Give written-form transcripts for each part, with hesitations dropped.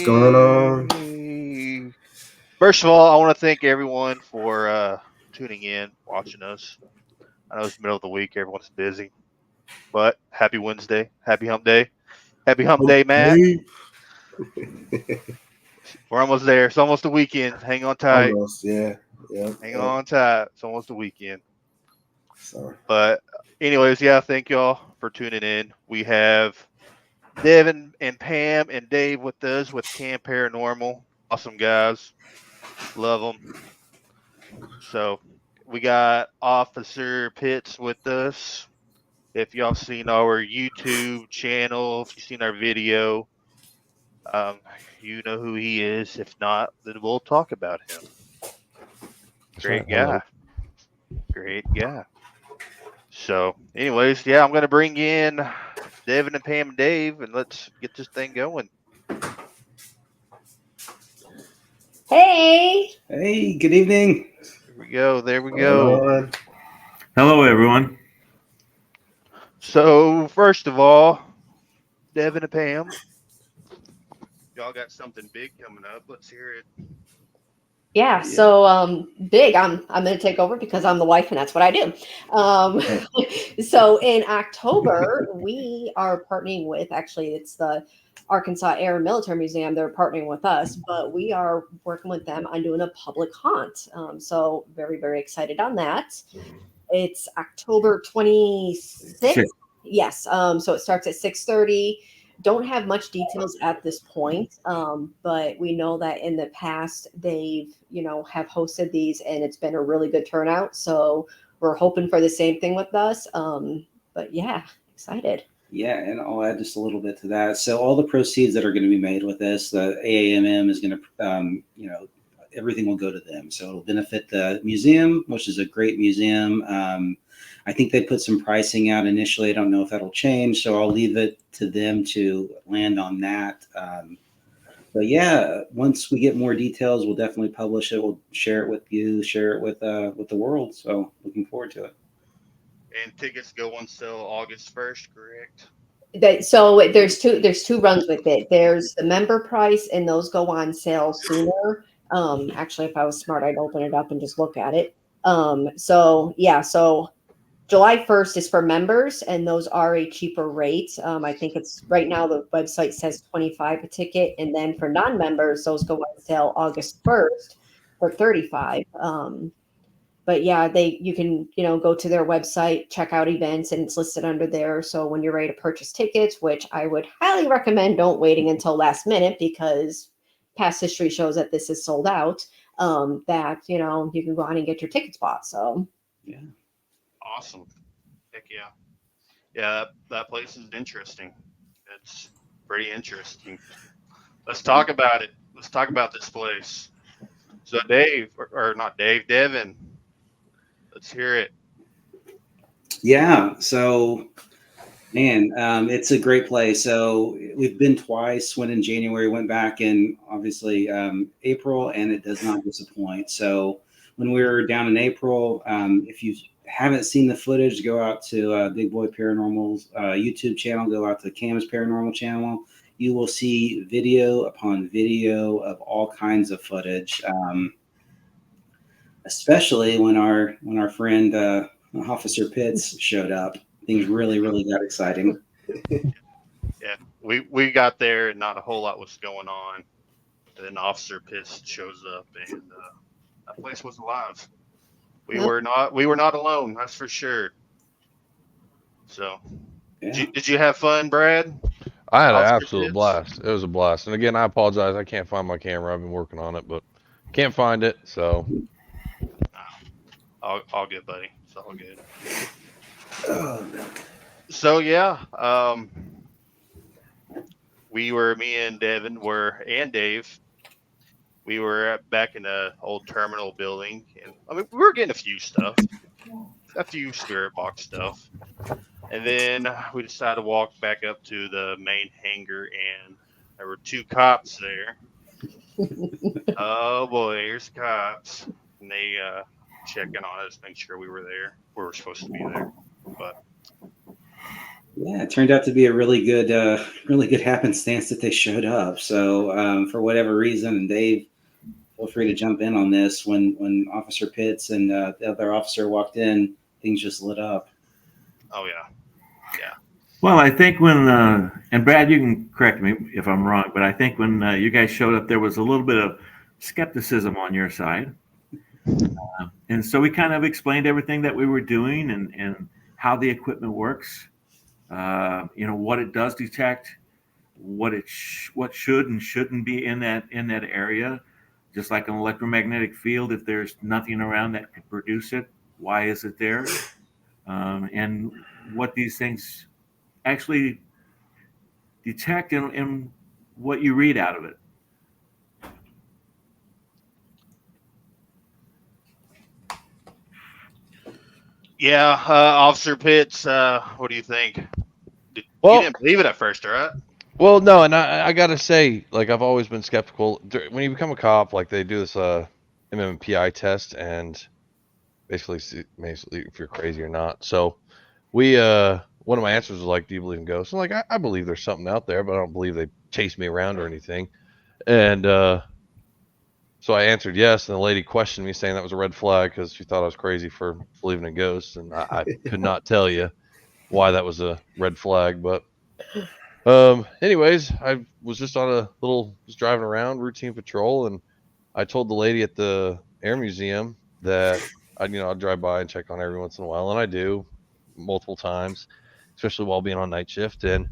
What's going on? First of all, I want to thank everyone for tuning in, watching us. I know it's the middle of the week, everyone's busy, but happy Wednesday, happy hump day, Matt. Okay. We're almost there. It's almost the weekend. Hang on tight. Almost, yeah. Yep. Hang Yep. on tight. It's almost the weekend. Sorry. But anyways, yeah, thank y'all for tuning in. We have Devin and Pam and Dave with us with KAM Paranormal. Awesome guys. Love them. So we got Officer Pitts with us. If y'all seen our YouTube channel, if you've seen our video, um, you know who he is. If not, then we'll talk about him. That's right. Great Hello. guy. Great guy. So, anyways, yeah, I'm gonna bring in Devin and Pam and Dave, and let's get this thing going. Hey. Hey, good evening. Here we go. There we Going go. on? Hello, everyone. So, first of all, Devin and Pam, y'all got something big coming up. Let's hear it. Yeah, so big. I'm gonna take over because I'm the wife and that's what I do. So in October, we are partnering with actually it's the Arkansas Air and Military Museum. They're partnering with us, but we are working with them on doing a public haunt. So very, very excited on that. It's October 26th. Yes. So it starts at 6:30. Don't have much details at this point, but we know that in the past they've, have hosted these and it's been a really good turnout. So we're hoping for the same thing with us. But yeah, excited. Yeah, and I'll add just a little bit to that. So all the proceeds that are going to be made with this, the AAMM is going to, everything will go to them. So it'll benefit the museum, which is a great museum. I think they put some pricing out initially. I don't know if that'll change, so I'll leave it to them to land on that. But yeah, once we get more details, we'll definitely publish it. We'll share it with you, share it with the world. So looking forward to it. And tickets go on sale August 1st, correct? So there's two runs with it. There's the member price, and those go on sale sooner. Actually, if I was smart, I'd open it up and just look at it. So July 1st is for members, and those are a cheaper rate. I think it's right now the website says $25 a ticket, and then for non-members, those go on sale August 1st for $35. But yeah, you can go to their website, check out events, and it's listed under there. So when you're ready to purchase tickets, which I would highly recommend, don't waiting until last minute because past history shows that this is sold out. That you can go on and get your tickets bought. So yeah. Awesome. Heck yeah. Yeah, that place is interesting. It's pretty interesting. Let's talk about it. Let's talk about this place. So Dave, or not Dave, Devin, let's hear it. Yeah. So, man, it's a great place. So we've been twice. Went in January, went back in obviously April, and it does not disappoint. So when we were down in April, if you haven't seen the footage, go out to Big Boy Paranormal's YouTube channel, go out to KAM's Paranormal channel. You will see video upon video of all kinds of footage, especially when our friend Officer Pitts showed up. Things really, really got exciting. Yeah, we got there and not a whole lot was going on. And then Officer Pitts shows up and that place was alive. We were not alone, that's for sure. So, Yeah. did you have fun, Brad? I had an Officer absolute Pitts? blast. It was a blast. And again, I apologize. I can't find my camera. I've been working on it, but can't find it. So All good, buddy. It's all good. Oh, no. So yeah, me and Devin and Dave, we were back in the old terminal building, and I mean we were getting a few spirit box stuff, and then we decided to walk back up to the main hangar, and there were two cops there. Oh boy, here's the cops, and they checking on us, make sure we were there. We were supposed to be there, but Yeah, it turned out to be a really good happenstance that they showed up. So for whatever reason, and Dave, feel free to jump in on this. When Officer Pitts and the other officer walked in, things just lit up. Oh yeah. Well, I think when, and Brad, you can correct me if I'm wrong, but I think when you guys showed up, there was a little bit of skepticism on your side. And so we kind of explained everything that we were doing and how the equipment works, what it does detect, what should and shouldn't be in that area. Just like an electromagnetic field, if there's nothing around that could produce it, why is it there? And what these things actually detect and what you read out of it. Yeah, Officer Pitts, what do you think? You Well, didn't believe it at first, right? well, no, and I gotta say, like, I've always been skeptical. When you become a cop, like, they do this MMPI test, and basically if you're crazy or not. So we one of my answers was like, do you believe in ghosts? I'm like, I believe there's something out there, but I don't believe they chase me around or anything. And so I answered yes, and the lady questioned me, saying that was a red flag because she thought I was crazy for believing in ghosts, and I could not tell you why that was a red flag. But anyways, I was just just driving around routine patrol, and I told the lady at the air museum that I'd drive by and check on every once in a while, and I do multiple times, especially while being on night shift. And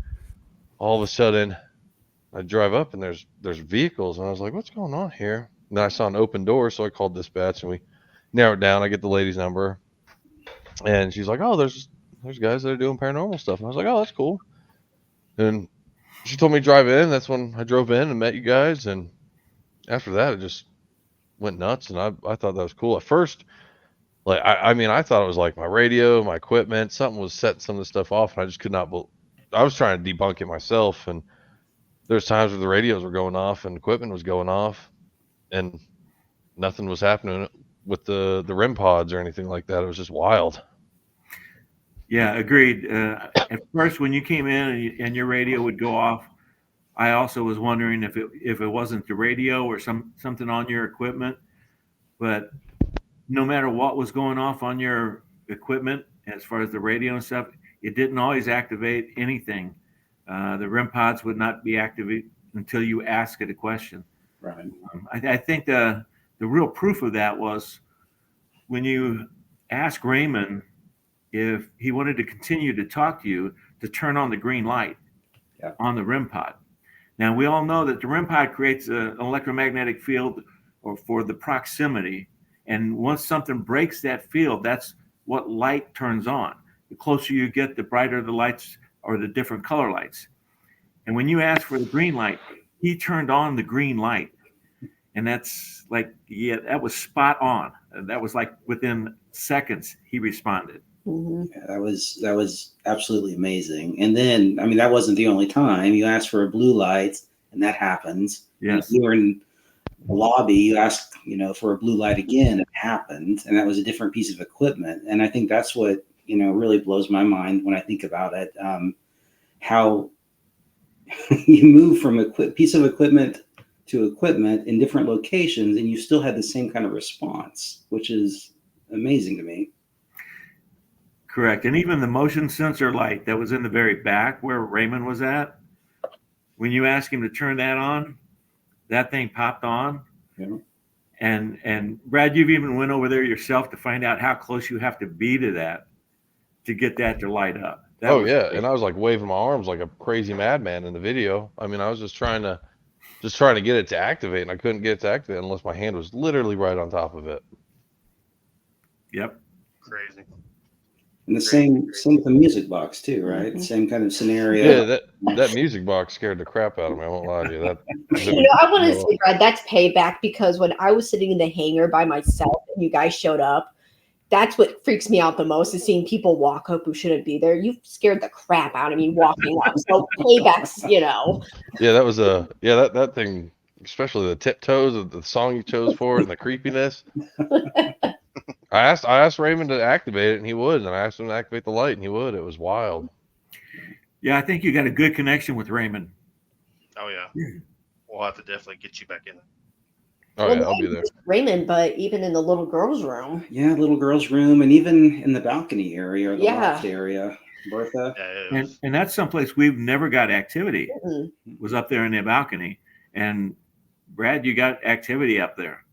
all of a sudden, I drive up and there's vehicles, and I was like, "What's going on here?" And then I saw an open door, so I called dispatch, and we narrowed down. I get the lady's number, and she's like, "Oh, there's guys that are doing paranormal stuff." And I was like, "Oh, that's cool." And she told me to drive in. That's when I drove in and met you guys, and after that, it just went nuts, and I thought that was cool. At first, like I thought it was like my radio, my equipment, something was setting some of the stuff off, and I just could not. I was trying to debunk it myself, and there's times where the radios were going off and equipment was going off, and nothing was happening with the REM pods or anything like that. It was just wild. Yeah, agreed. At first, when you came in and your radio would go off, I also was wondering if it wasn't the radio or something on your equipment. But no matter what was going off on your equipment, as far as the radio and stuff, it didn't always activate anything. The REM pods would not be activated until you ask it a question. Right. I think the real proof of that was when you asked Raymond if he wanted to continue to talk to you to turn on the green light on the REM pod. Now, we all know that the REM pod creates an electromagnetic field or for the proximity. And once something breaks that field, that's what light turns on. The closer you get, the brighter the lights or the different color lights. And when you asked for the green light, he turned on the green light. And that's like, yeah, that was spot on. That was like within seconds, he responded. Mm-hmm. Yeah, that was absolutely amazing. And then, I mean, that wasn't the only time. You asked for a blue light, and that happens. Yes. And you were in the lobby. You asked, for a blue light again. It happened, and that was a different piece of equipment. And I think that's what really blows my mind when I think about it. How you move from a piece of equipment to equipment in different locations, and you still had the same kind of response, which is amazing to me. Correct. And even the motion sensor light that was in the very back where Raymond was at, when you asked him to turn that on, that thing popped on. Yeah. And Brad, you've even went over there yourself to find out how close you have to be to that to get that to light up. That Oh was yeah, great. and I was like waving my arms like a crazy madman in the video. I mean, I was just trying to get it to activate, and I couldn't get it to activate unless my hand was literally right on top of it. Yep. Crazy. And the same with the music box too, right? Mhm. Same kind of scenario. Yeah, that music box scared the crap out of me. I won't lie to you. That I want to say, Brad, that's payback, because when I was sitting in the hangar by myself and you guys showed up, that's what freaks me out the most, is seeing people walk up who shouldn't be there. You scared the crap out of me walking up. So paybacks, Yeah, that was that thing, especially the tiptoes of the song you chose for it and the creepiness. I asked Raymond to activate it, and he would, and I asked him to activate the light, and he would. It was wild. Yeah, I think you got a good connection with Raymond. Oh yeah, we'll have to definitely get you back in. Oh yeah, I'll be there. Raymond, but even in the little girl's room. Yeah, little girl's room, and even in the balcony area or the Yeah. loft area. Bertha. Yeah, it And, was, and that's someplace we've never got activity, Mm-mm. was up there in the balcony. And Brad, you got activity up there.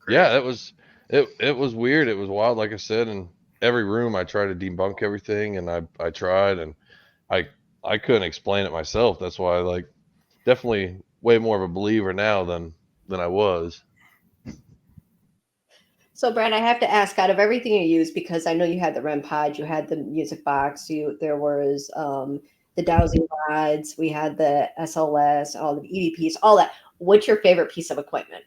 crazy. Yeah, it was weird. It was wild, like I said. In every room, I tried to debunk everything, and I tried, and I couldn't explain it myself. That's why, like, definitely way more of a believer now than I was. So, Brad, I have to ask, out of everything you use, because I know you had the REM pod, you had the music box, there was the dowsing rods, we had the SLS, all the EVPs, all that. What's your favorite piece of equipment?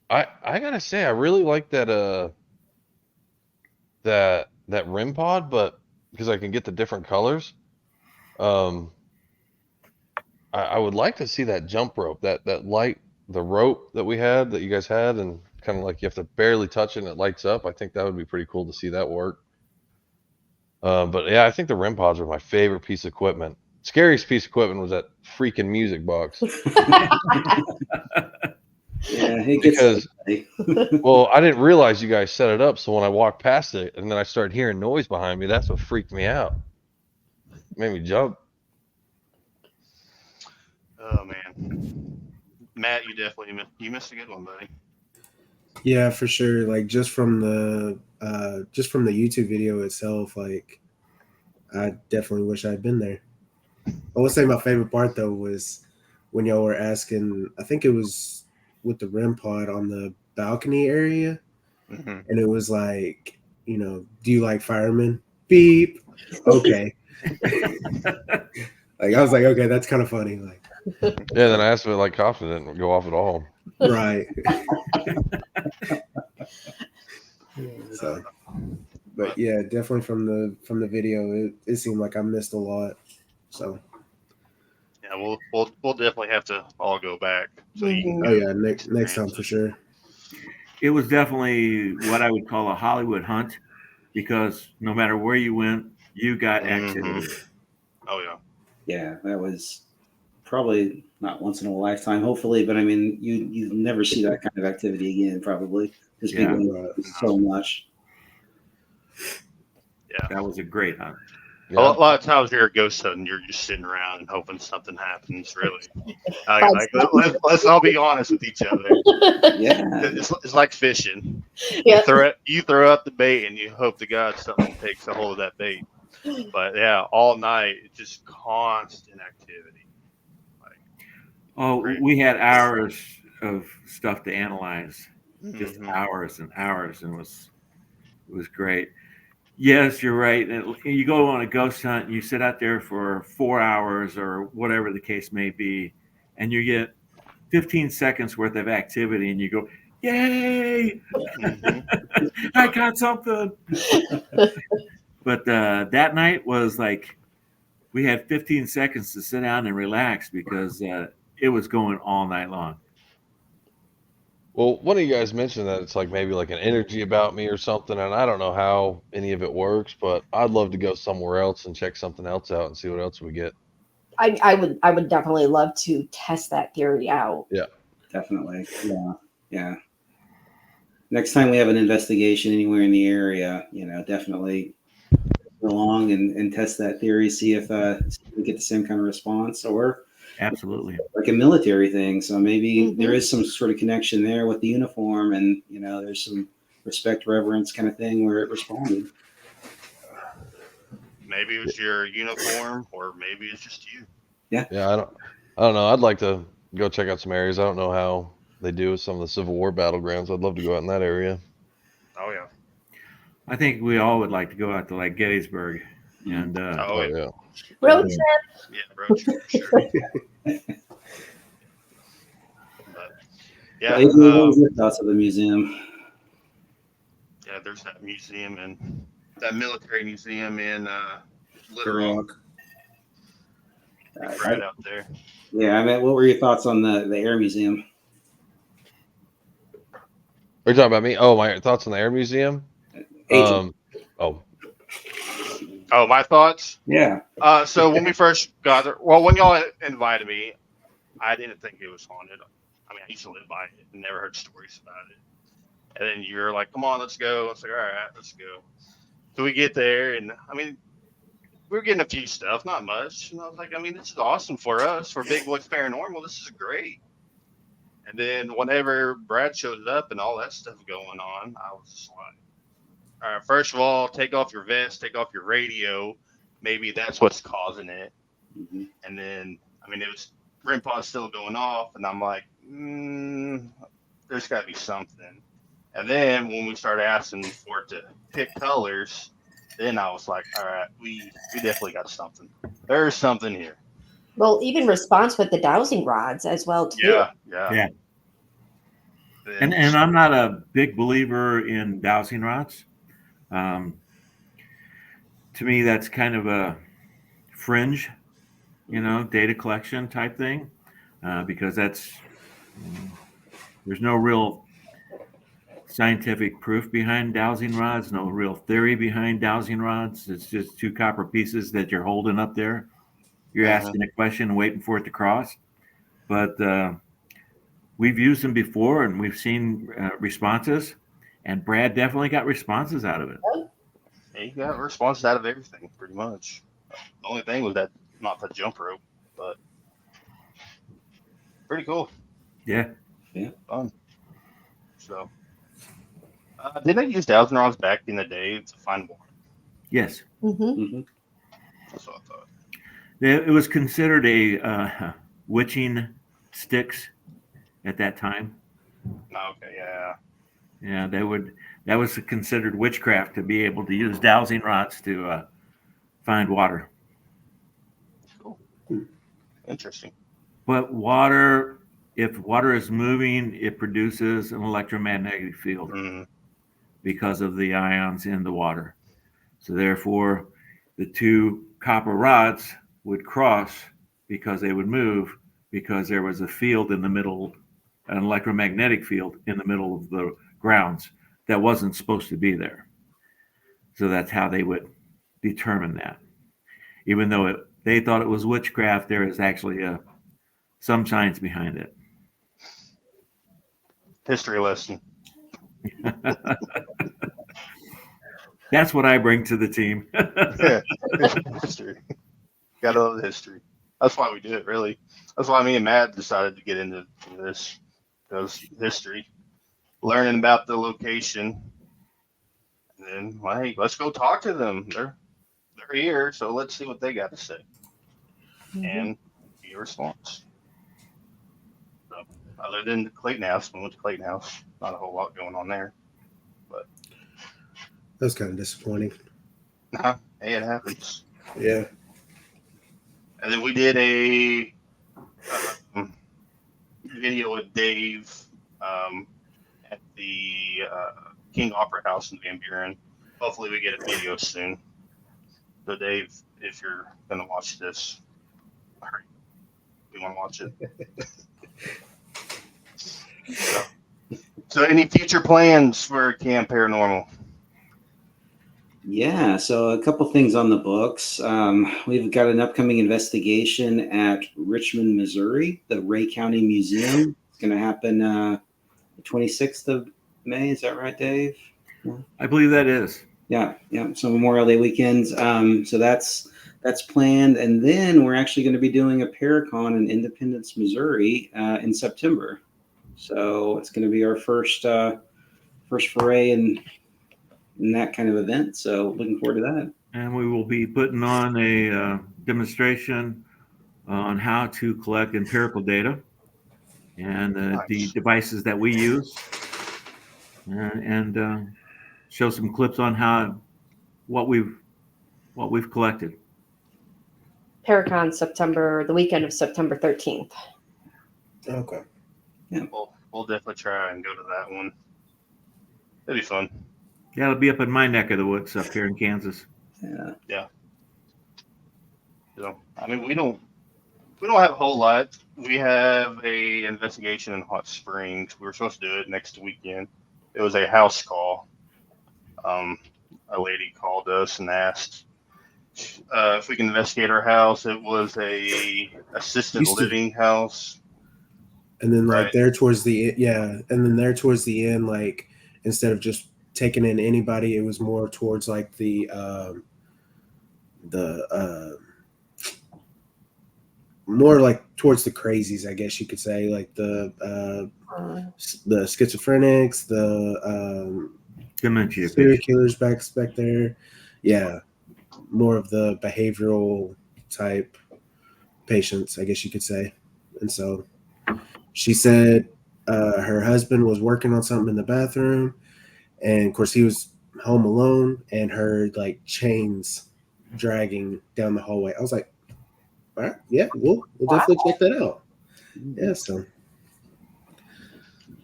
I gotta say, I really like that rim pod, but because I can get the different colors. I would like to see that jump rope, that light, the rope that we had, that you guys had, and kind of like you have to barely touch it and it lights up. I think that would be pretty cool to see that work. But yeah, I think the REM pods are my favorite piece of equipment. Scariest piece of equipment was that freaking music box. Yeah, it gets Because, somebody. well, I didn't realize you guys set it up. So when I walked past it and then I started hearing noise behind me, that's what freaked me out. Made me jump. Oh man, Matt, you definitely you missed a good one, buddy. Yeah, for sure. Like just from the YouTube video itself, like I definitely wish I'd been there. I would say my favorite part though was when y'all were asking, I think it was with the REM pod on the balcony area, Mm-hmm. and it was like, do you like firemen? Beep. Okay. Like I was like, okay, that's kind of funny. Like, Yeah, then I asked if it like cops, and it didn't go off at all. right. So, but yeah, definitely from the video, it seemed like I missed a lot. So, Yeah, we'll definitely have to all go back. So you can oh go yeah, next time for sure. It was definitely what I would call a Hollywood hunt, because no matter where you went, you got activity. Oh yeah. Yeah, that was probably not once in a lifetime, hopefully, but I mean, you never see that kind of activity again, probably, because Yeah. people love it so much. Yeah. That was a great hunt. A lot of times you're a ghost hunting, you're just sitting around and hoping something happens. Really, let's all be honest with each other. Yeah, It's like fishing. Yeah. You throw out the bait and you hope to God something takes a hold of that bait. But yeah, all night it's just constant activity. Oh, Great. we had hours of stuff to analyze, just Mhm. hours and hours, and it was great. Yes, you're right. And you go on a ghost hunt and you sit out there for 4 hours or whatever the case may be, and you get 15 seconds worth of activity, and you go, "Yay! I got something!" But that night was like we had 15 seconds to sit down and relax, because it was going all night long. Well, one of you guys mentioned that it's like maybe like an energy about me or something, and I don't know how any of it works, but I'd love to go somewhere else and check something else out and see what else we get. I would definitely love to test that theory out. Yeah. definitely. Yeah. Next time we have an investigation anywhere in the area, definitely go along and test that theory, see if we get the same kind of response, or Absolutely. like a military thing. So maybe Mhm. there is some sort of connection there with the uniform, and there's some respect, reverence kind of thing where it responded. Maybe it was your uniform, or maybe it's just you. Yeah, I don't know. I'd like to go check out some areas. I don't know how they do with some of the Civil War battlegrounds. I'd love to go out in that area. Oh yeah. I think we all would like to go out to like Gettysburg and Oh yeah. yeah. Road trip. Yeah, road trip for sure. But yeah, Adrian, what was your thoughts of the museum? yeah. There's that museum and that military museum in Little Little Rock. Rock. Right out there. Yeah, I mean, what were your thoughts on the Air Museum? Are you talking about me? Oh, my thoughts on the Air Museum? Adrian. Oh, Oh, my thoughts. Yeah. So when we first got there, well, when y'all invited me, I didn't think it was haunted. I mean, I used to live by it and never heard stories about it. And then you're like, "Come on, let's go." It's like, "All right, let's go." So we get there, and I mean, we were getting a few stuff, not much. And I was like, I mean, this is awesome for us, for Big Boys Paranormal. This is great. And then whenever Brad showed up and all that stuff going on, I was just like, all right, first of all, take off your vest, take off your radio. Maybe that's what's causing it. Mm-hmm. And then, I mean, it was REM pod still going off, and I'm like, there's got to be something. And then when we started asking for it to pick colors, then I was like, all right, we definitely got something. There's something here. Well, even response with the dowsing rods as well too. Yeah. Yeah. And I'm not a big believer in dowsing rods. To me, that's kind of a fringe, data collection type thing, because there's no real scientific proof behind dowsing rods, no real theory behind dowsing rods. It's just two copper pieces that you're holding up there. You're asking a question and waiting for it to cross. But we've used them before and we've seen responses, and Brad definitely got responses out of it. Yeah, you got responses out of everything, pretty much. The only thing was that not the jump rope, but pretty cool. Yeah. Fun. So, did they use dowsing rods back in the day to find water? Yes. Mm-hmm. Mm-hmm. That's what I thought. It was considered a witching sticks at that time. Okay, yeah. Yeah, that was considered witchcraft to be able to use dowsing rods to find water. Cool. Interesting. But if water is moving, it produces an electromagnetic field because of the ions in the water. So therefore, the two copper rods would cross because they would move because there was a field in the middle, an electromagnetic field in the middle of the grounds that wasn't supposed to be there. So that's how they would determine that. Even though they thought it was witchcraft, there is actually some science behind it. History lesson. That's what I bring to the team. Yeah. History. Gotta love the history. That's why we do it, really. That's why me and Matt decided to get into this, because history, learning about the location, and then, well, hey, let's go talk to them. They're here, so let's see what they got to say, and be a response. So, other than the Clayton House, we went to Clayton House. Not a whole lot going on there, but That's kind of disappointing. hey, it happens. Yeah. And then we did a video with Dave at the King Opera House in Van Buren. Hopefully, we get a video soon. So, Dave, if you're going to watch this, hurry. We want to watch it. So, any future plans for KAM Paranormal? Yeah, so a couple things on the books. We've got an upcoming investigation at Richmond, Missouri, the Ray County Museum. It's going to happen the 26th of May. Is that right, Dave? Yeah. I believe that is. Yeah. So Memorial Day weekends. So that's planned, and then we're actually going to be doing a Paracon in Independence, Missouri, in September. So it's going to be our first foray in that kind of event. So looking forward to that. And we will be putting on a demonstration on how to collect empirical data and the devices that we use, and show some clips on what we've collected. Paracon the weekend of September 13th. Okay. Yeah. We'll definitely try and go to that one. It'll be fun. Yeah, it'll be up in my neck of the woods up here in Kansas. Yeah. So, I mean, we don't have a whole lot. We have a investigation in Hot Springs. We were supposed to do it next weekend. It was a house call. A lady called us and asked if we can investigate our house, it was a assisted Used to- living house. And then like Right. there towards the and then there towards the end, like instead of just taking in anybody, it was more towards like the more like towards the crazies, I guess you could say, like the schizophrenics, the Dementia serial patient. killers back there. Yeah, more of the behavioral type patients, I guess you could say. And so she said her husband was working on something in the bathroom, and of course he was home alone and heard like chains dragging down the hallway. I was like, all right, yeah, we'll definitely check that out. Yeah, so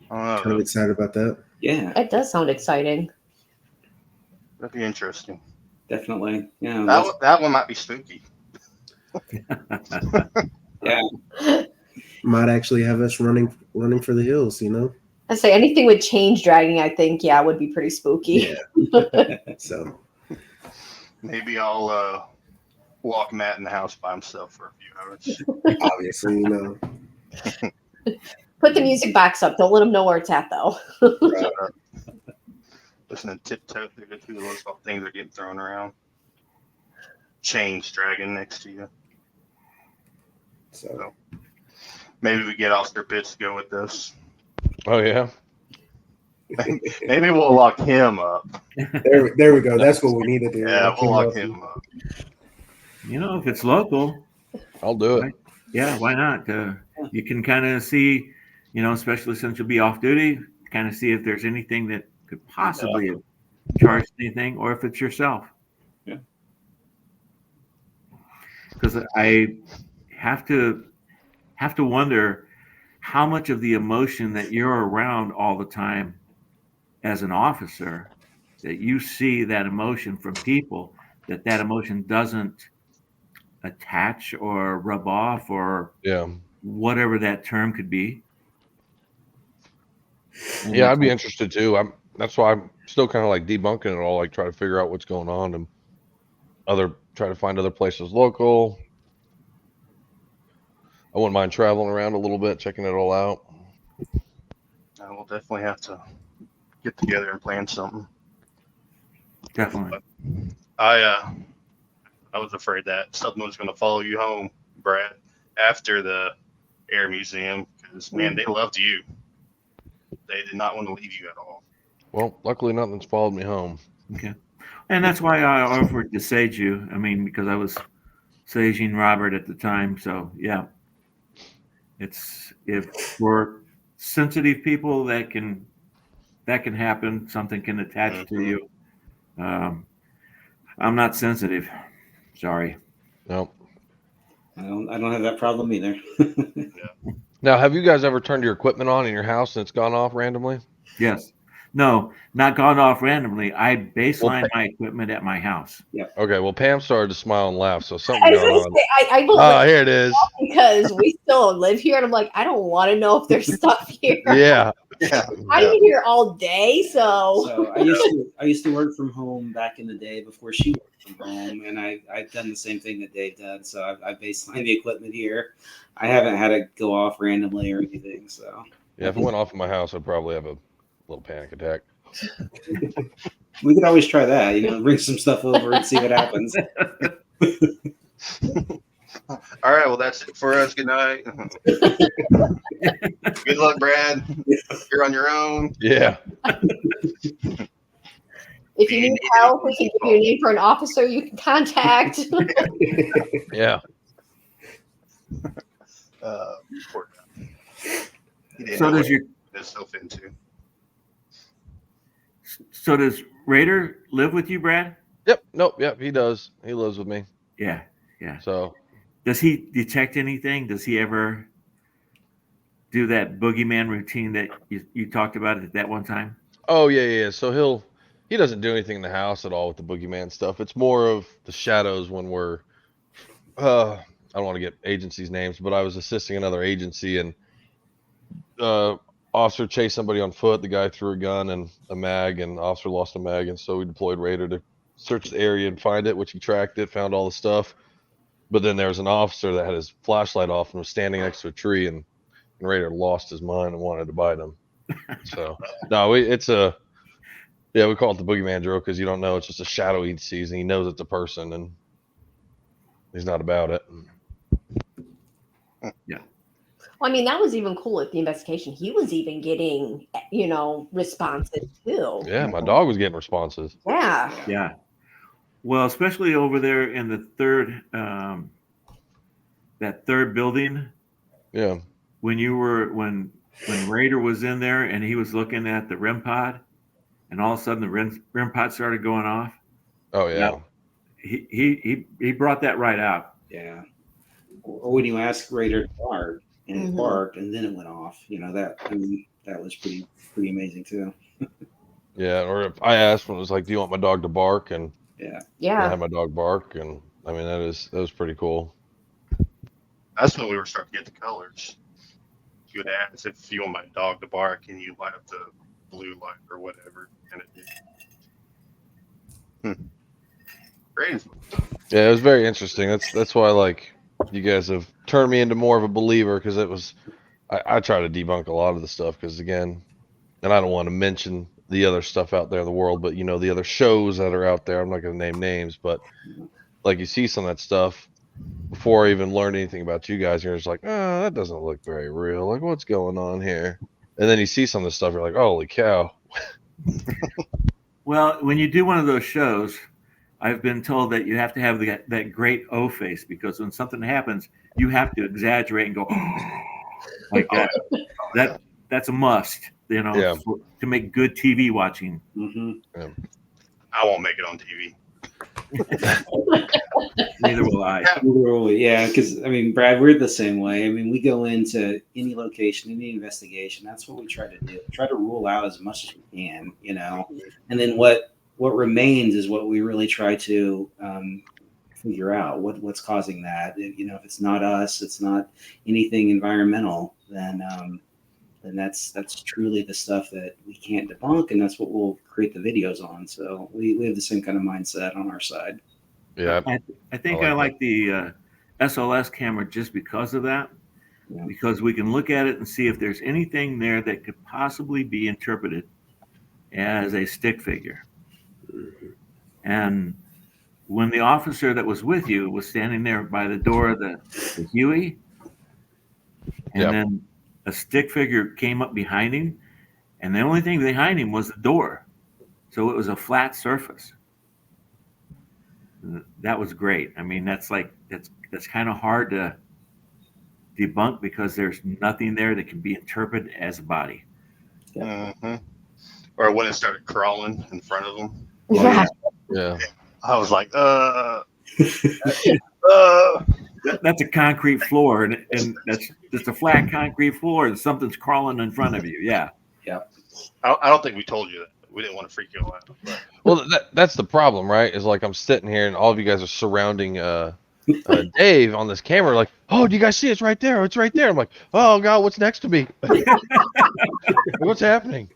kind of excited about that. Yeah, That does sound exciting. That'd be interesting. definitely. Yeah, That one might be spooky. yeah. Might actually have us running for the hills, you know. I say anything with change dragging, I think, yeah, would be pretty spooky. Yeah. So Maybe I'll walk Matt in the house by himself for a few hours. obviously, you know. Put the music box up. Don't let them know where it's at, though. Listen to tiptoe through the two of those things that are getting thrown around. Chains dragging next to you. So maybe we get Oscar Pitts to go with this. Oh yeah. Maybe we'll lock him up. there we go. That's what we need to do. Yeah, we'll lock him up. You know, if it's local, I'll do it. right? Yeah, why not? You can kind of see, you know, especially since you'll be off duty, kind of see if there's anything that could possibly have charged anything, or if it's yourself. Yeah. Because I have to wonder how much of the emotion that you're around all the time as an officer, that you see that emotion from people, that emotion doesn't attach or rub off or Yeah. whatever that term could be. And Yeah, I'd be interested too. That's why I'm still kind of like debunking it all, like try to figure out what's going on and try to find other places local. I wouldn't mind traveling around a little bit, checking it all out. We'll definitely have to get together and plan something. definitely. I was afraid that something was going to follow you home, Brad, after the Air Museum, because man, they loved you. They did not want to leave you at all. Well, luckily nothing's followed me home. Okay. And that's why I offered to sage you. I mean, because I was saging Robert at the time. So yeah, if for sensitive people that can happen. Something can attach to you. I'm not sensitive. Sorry. No. I don't have that problem either. Now, have you guys ever turned your equipment on in your house and it's gone off randomly? Yes. No, not gone off randomly. I baseline my equipment at my house. Okay, well, Pam started to smile and laugh, so I something was going gonna on. say, I will Here it is. because we still live here, and I'm like, I don't want to know if there's stuff here. Yeah. I'm here all day, so So I used to work from home back in the day before she worked from home, and I've done the same thing that Dave did. So I've baselined the equipment here. I haven't had it go off randomly or anything. So Yeah, if it went off in my house, I'd probably have a little panic attack. we could always try that. You know, bring some stuff over and see what happens. All right, well, that's it for us. Good night. Good luck, Brad. You're on your own. Yeah. if you need help, we can give you a name for an officer you can contact. Yeah. Poor guy. He didn't So know does what your he got himself into. so does Raider live with you, Brad? Yep. Nope. Yep. He does. He lives with me. Yeah. So Does he detect anything? Does he ever do that boogeyman routine that you talked about at that one time? Oh yeah. So he doesn't do anything in the house at all with the boogeyman stuff. It's more of the shadows when we're I don't want to get agencies' names, but I was assisting another agency and officer chased somebody on foot. The guy threw a gun and a mag, and officer lost a mag, and so we deployed Raider to search the area and find it, which he tracked it, found all the stuff. But then there was an officer that had his flashlight off and was standing next to a tree, and Raider lost his mind and wanted to bite him. So no, it's a we call it the boogeyman drill because you don't know. It's just a shadow he sees, and he knows it's a person, and he's not about it. Well, I mean, that was even cool at the investigation. He was even getting, responses too. Yeah, my dog was getting responses. Yeah. Yeah. Well, especially over there in the third, that third building. Yeah. When Raider was in there and he was looking at the REM pod, and all of a sudden the REM pod started going off. Oh yeah. He brought that right out. Yeah. Or when you ask Raider to bark, and it barked, and then it went off. That was pretty amazing too. Yeah. Or if I asked when it was like, "Do you want my dog to bark?" and Yeah. I had my dog bark, and I mean that was pretty cool. That's when we were starting to get the colors. You would ask if you want my dog to bark, and you light up the blue light or whatever, and it did. Crazy. Yeah, it was very interesting. That's why like you guys have turned me into more of a believer, because it was I try to debunk a lot of the stuff because again, and I don't want to mention the other stuff out there in the world, but the other shows that are out there. I'm not going to name names, but like you see some of that stuff before I even learned anything about you guys, you're just like, oh, that doesn't look very real. Like, what's going on here? And then you see some of the stuff, you're like, holy cow. Well, when you do one of those shows, I've been told that you have to have that great O face, because when something happens, you have to exaggerate and go like that. That's a must, to make good TV watching. Mm-hmm. Yeah. I won't make it on TV. Neither will I. Yeah, because Brad, we're the same way. We go into any location, any investigation. That's what we try to do. Try to rule out as much as we can, and then what remains is what we really try to figure out. What's causing that? If it's not us, it's not anything environmental, then that's truly the stuff that we can't debunk, and that's what we'll create the videos on. So we have the same kind of mindset on our side. Yeah. I think I like the SLS camera just because of that, because we can look at it and see if there's anything there that could possibly be interpreted as a stick figure. And when the officer that was with you was standing there by the door of the Huey, and then a stick figure came up behind him, and the only thing behind him was the door. So it was a flat surface. That was great. That's kind of hard to debunk, because there's nothing there that can be interpreted as a body. Mm-hmm. Or when it started crawling in front of them. Yeah. I was like, That's a concrete floor, and that's just a flat concrete floor, and something's crawling in front of you. Yeah. I don't think we told you that. We didn't want to freak you out. But. Well, that's the problem, right? Is like I'm sitting here and all of you guys are surrounding Dave on this camera, like, oh, do you guys see it's right there? It's right there. I'm like, oh God, what's next to me? What's happening?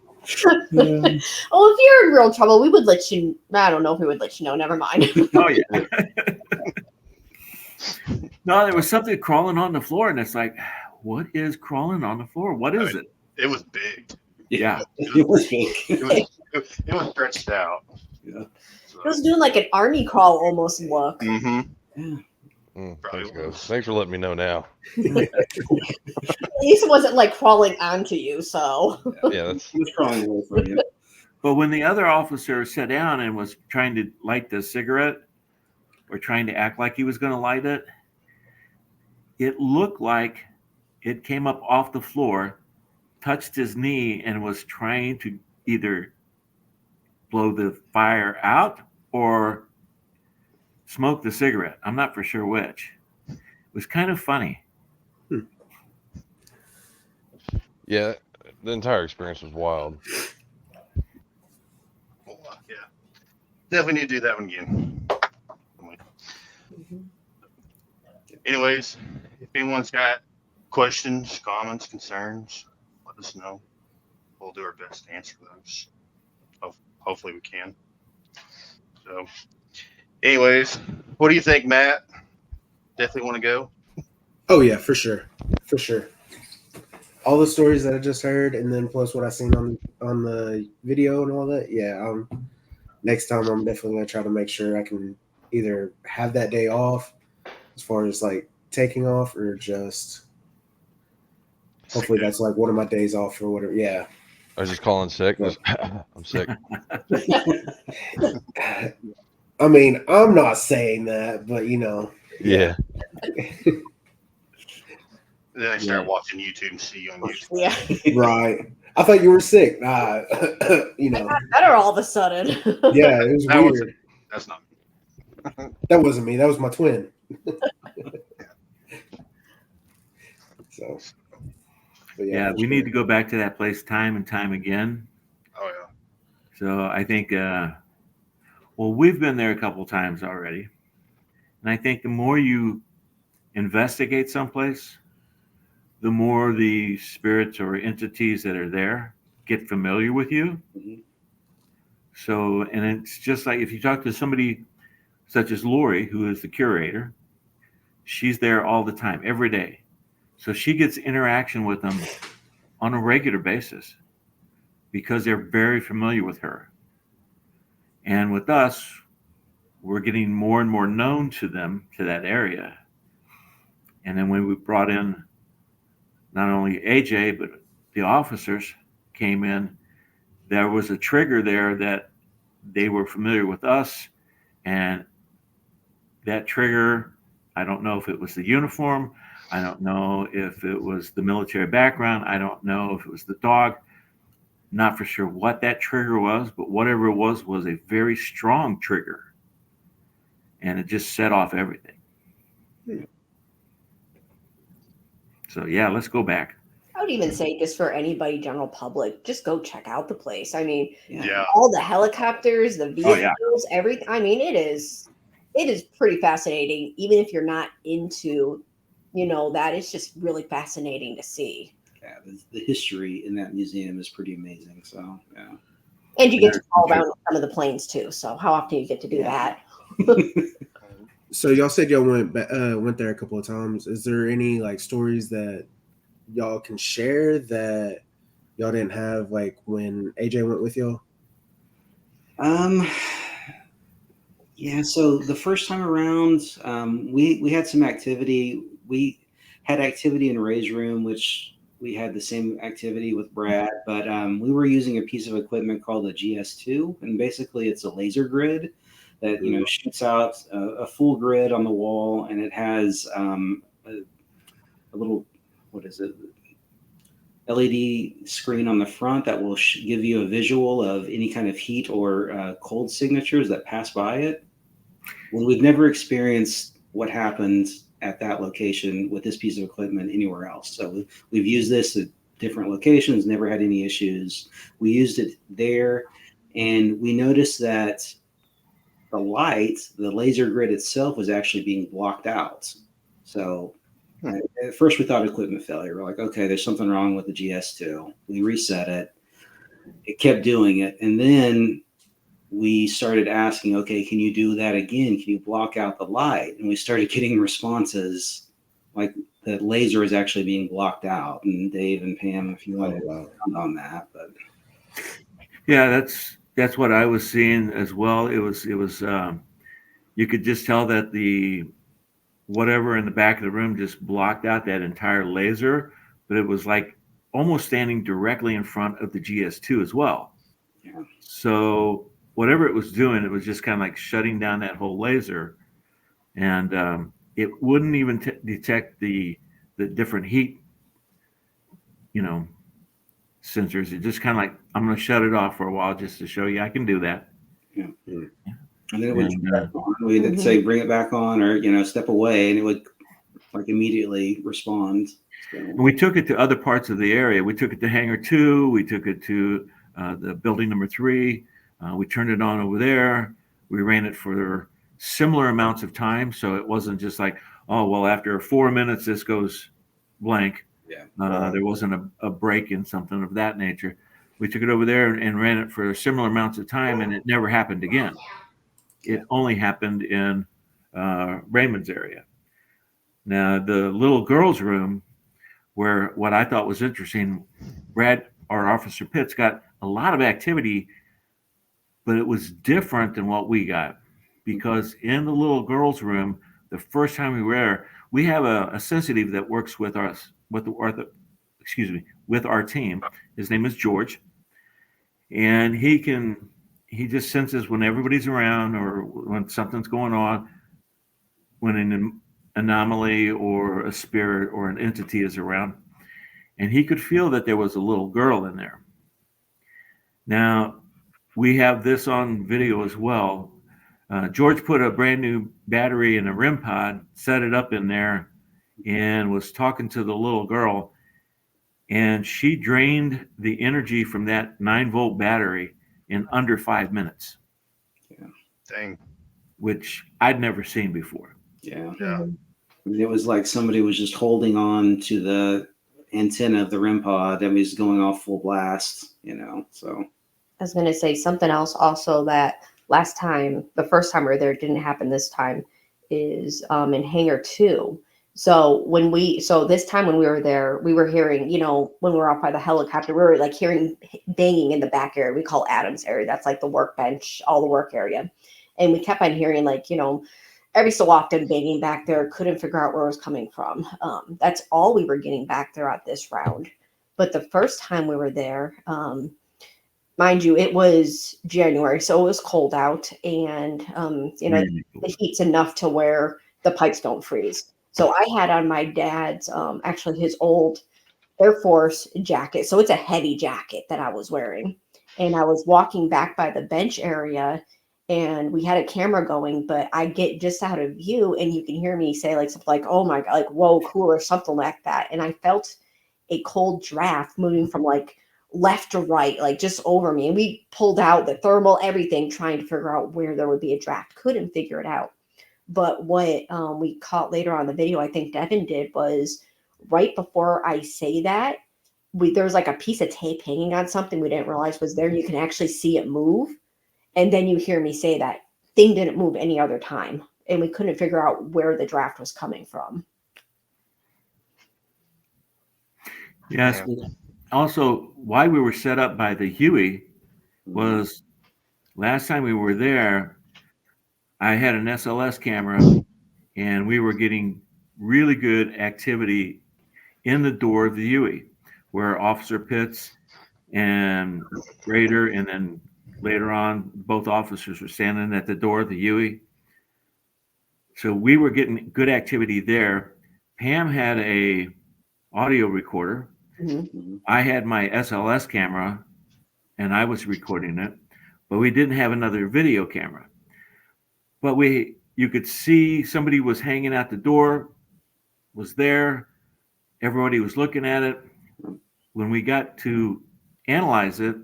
Well, if you're in real trouble, we would let you. I don't know if we would let you know. Never mind. Oh yeah. No, there was something crawling on the floor, and it's like, what is crawling on the floor? What is it? It was big. Yeah. It was big. It was stretched out. Yeah. So. It was doing like an army crawl almost look. Mm-hmm. Thanks, guys. Thanks for letting me know now. At least it wasn't like crawling onto you. So Yeah, that's He was crawling away from you. But when the other officer sat down and was trying to light the cigarette, or trying to act like he was going to light it, it looked like it came up off the floor, touched his knee, and was trying to either blow the fire out or smoke the cigarette. I'm not for sure which. It was kind of funny. Yeah, the entire experience was wild. Yeah. Definitely need to do that one again. Anyways, if anyone's got questions, comments, concerns, let us know. We'll do our best to answer those. Hopefully we can. So, anyways, what do you think, Matt? Definitely want to go. Oh yeah, for sure, for sure. All the stories that I just heard, and then plus what I seen on the video and all that. Yeah, next time I'm definitely gonna try to make sure I can either have that day off, as far as like taking off, or just hopefully that's like one of my days off or whatever. Yeah. I was just calling sick. Just, I'm sick. I mean, I'm not saying that, but you know, Yeah. Then I start watching YouTube and see you on YouTube. Yeah. Right. I thought you were sick. You know. Better all of a sudden. Yeah, it was That weird. wasn't. That's not. That wasn't me. That was my twin. So. But Yeah, for we sure. need to go back to that place time and time again. Oh yeah. So I think, well, we've been there a couple times already. And I think the more you investigate someplace, the more the spirits or entities that are there get familiar with you. Mhm. So, and it's just like if you talk to somebody such as Lori, who is the curator, she's there all the time, every day. So she gets interaction with them on a regular basis because they're very familiar with her. And with us, we're getting more and more known to them, to that area. And then when we brought in not only AJ, but the officers came in, there was a trigger there that they were familiar with us. And that trigger, I don't know if it was the uniform. I don't know if it was the military background. I don't know if it was the dog. Not for sure what that trigger was, but whatever it was a very strong trigger. And it just set off everything. So, yeah, let's go back. I would even say just for anybody, general public, just go check out the place. I mean, Yeah. all the helicopters, the vehicles, yeah. everything. I mean, it is pretty fascinating, even if you're not into, that is just really fascinating to see. Yeah, the history in that museum is pretty amazing. So yeah. And you get to fall around with some of the planes too. So how often you get to do that? So y'all said y'all went there a couple of times. Is there any like stories that y'all can share that y'all didn't have like when AJ went with y'all? Yeah, so the first time around, we had some activity. We had activity in Ray's room, which we had the same activity with Brad, but we were using a piece of equipment called a GS2, and basically it's a laser grid that shoots out a full grid on the wall, and it has a little, what is it, LED screen on the front that will give you a visual of any kind of heat or cold signatures that pass by it. Well, we've never experienced what happened at that location with this piece of equipment anywhere else. So we've used this at different locations, never had any issues. We used it there, and we noticed that the light, the laser grid itself, was actually being blocked out. So at first we thought equipment failure. We're like, okay, there's something wrong with the GS2. We reset it. It kept doing it. And then we started asking, okay, can you do that again? Can you block out the light? And we started getting responses like the laser is actually being blocked out. And Dave and Pam, if you want to comment on that, but yeah, that's what I was seeing as well. It was you could just tell that the whatever in the back of the room just blocked out that entire laser, but it was like almost standing directly in front of the GS2 as well. Yeah. So whatever it was doing, it was just kind of like shutting down that whole laser, and it wouldn't even detect the different heat, sensors. It just kind of like, I'm going to shut it off for a while just to show you I can do that. Yeah. And then it would we'd say bring it back on, or step away, and it would like immediately respond. So. And we took it to other parts of the area. We took it to Hangar 2. We took it to the building number 3. We turned it on over there. We ran it for similar amounts of time, so it wasn't just like, oh well, after 4 minutes this goes blank. Yeah. There wasn't a break in something of that nature. We took it over there and ran it for similar amounts of time, and it never happened again. it only happened in Raymond's area. Now, the little girls' room, where what I thought was interesting, Brad, our Officer Pitts, got a lot of activity, but it was different than what we got, because in the little girls' room, the first time we were there, we have a sensitive that works with us, with our team. His name is George, and he just senses when everybody's around or when something's going on, when an anomaly or a spirit or an entity is around, and he could feel that there was a little girl in there. Now, we have this on video as well. George put a brand new battery in a REM pod, set it up in there, and was talking to the little girl, and she drained the energy from that 9-volt battery in under 5 minutes. Yeah. Dang. Which I'd never seen before. Yeah. Yeah. I mean, it was like somebody was just holding on to the antenna of the REM pod and was going off full blast, so. I was going to say something else also that last time, the first time we were there, it didn't happen this time, is in Hangar 2. So this time when we were there, we were hearing, when we were off by the helicopter, we were like hearing banging in the back area. We call Adam's area. That's like the workbench, all the work area. And we kept on hearing like, every so often banging back there, couldn't figure out where it was coming from. That's all we were getting back there at this round. But the first time we were there, mind you, it was January, so it was cold out, and the heat's enough to where the pipes don't freeze. So I had on my dad's, actually his old Air Force jacket. So it's a heavy jacket that I was wearing. And I was walking back by the bench area, and we had a camera going, but I get just out of view and you can hear me say like something like, oh my God, like, whoa, cool, or something like that. And I felt a cold draft moving from like left to right, like just over me. And we pulled out the thermal, everything, trying to figure out where there would be a draft. Couldn't figure it out. But what we caught later on the video, I think Devin did, was right before I say that, there's like a piece of tape hanging on something we didn't realize was there. You can actually see it move. And then you hear me say that thing didn't move any other time. And we couldn't figure out where the draft was coming from. Yes. Also, why we were set up by the Huey was last time we were there, I had an SLS camera and we were getting really good activity in the door of the Huey, where Officer Pitts and Raider, and then later on, both officers were standing at the door of the Huey. So we were getting good activity there. Pam had a audio recorder. Mm-hmm. I had my SLS camera and I was recording it, but we didn't have another video camera. But you could see somebody was hanging out the door, was there. Everybody was looking at it. When we got to analyze it,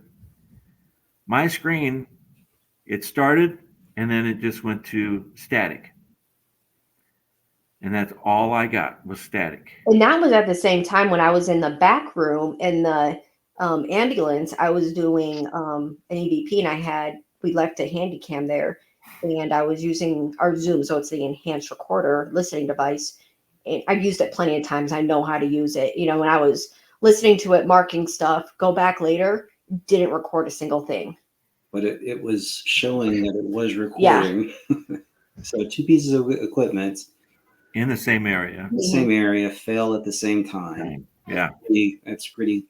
my screen, it started and then it just went to static. And that's all I got was static. And that was at the same time when I was in the back room in the ambulance. I was doing an EVP, and we left a handy cam there, and I was using our Zoom, so it's the enhanced recorder listening device. And I've used it plenty of times. I know how to use it. When I was listening to it, marking stuff, go back later, didn't record a single thing. But it was showing that it was recording. Yeah. So 2 pieces of equipment in the same area. The same area fail at the same time. Yeah. That's pretty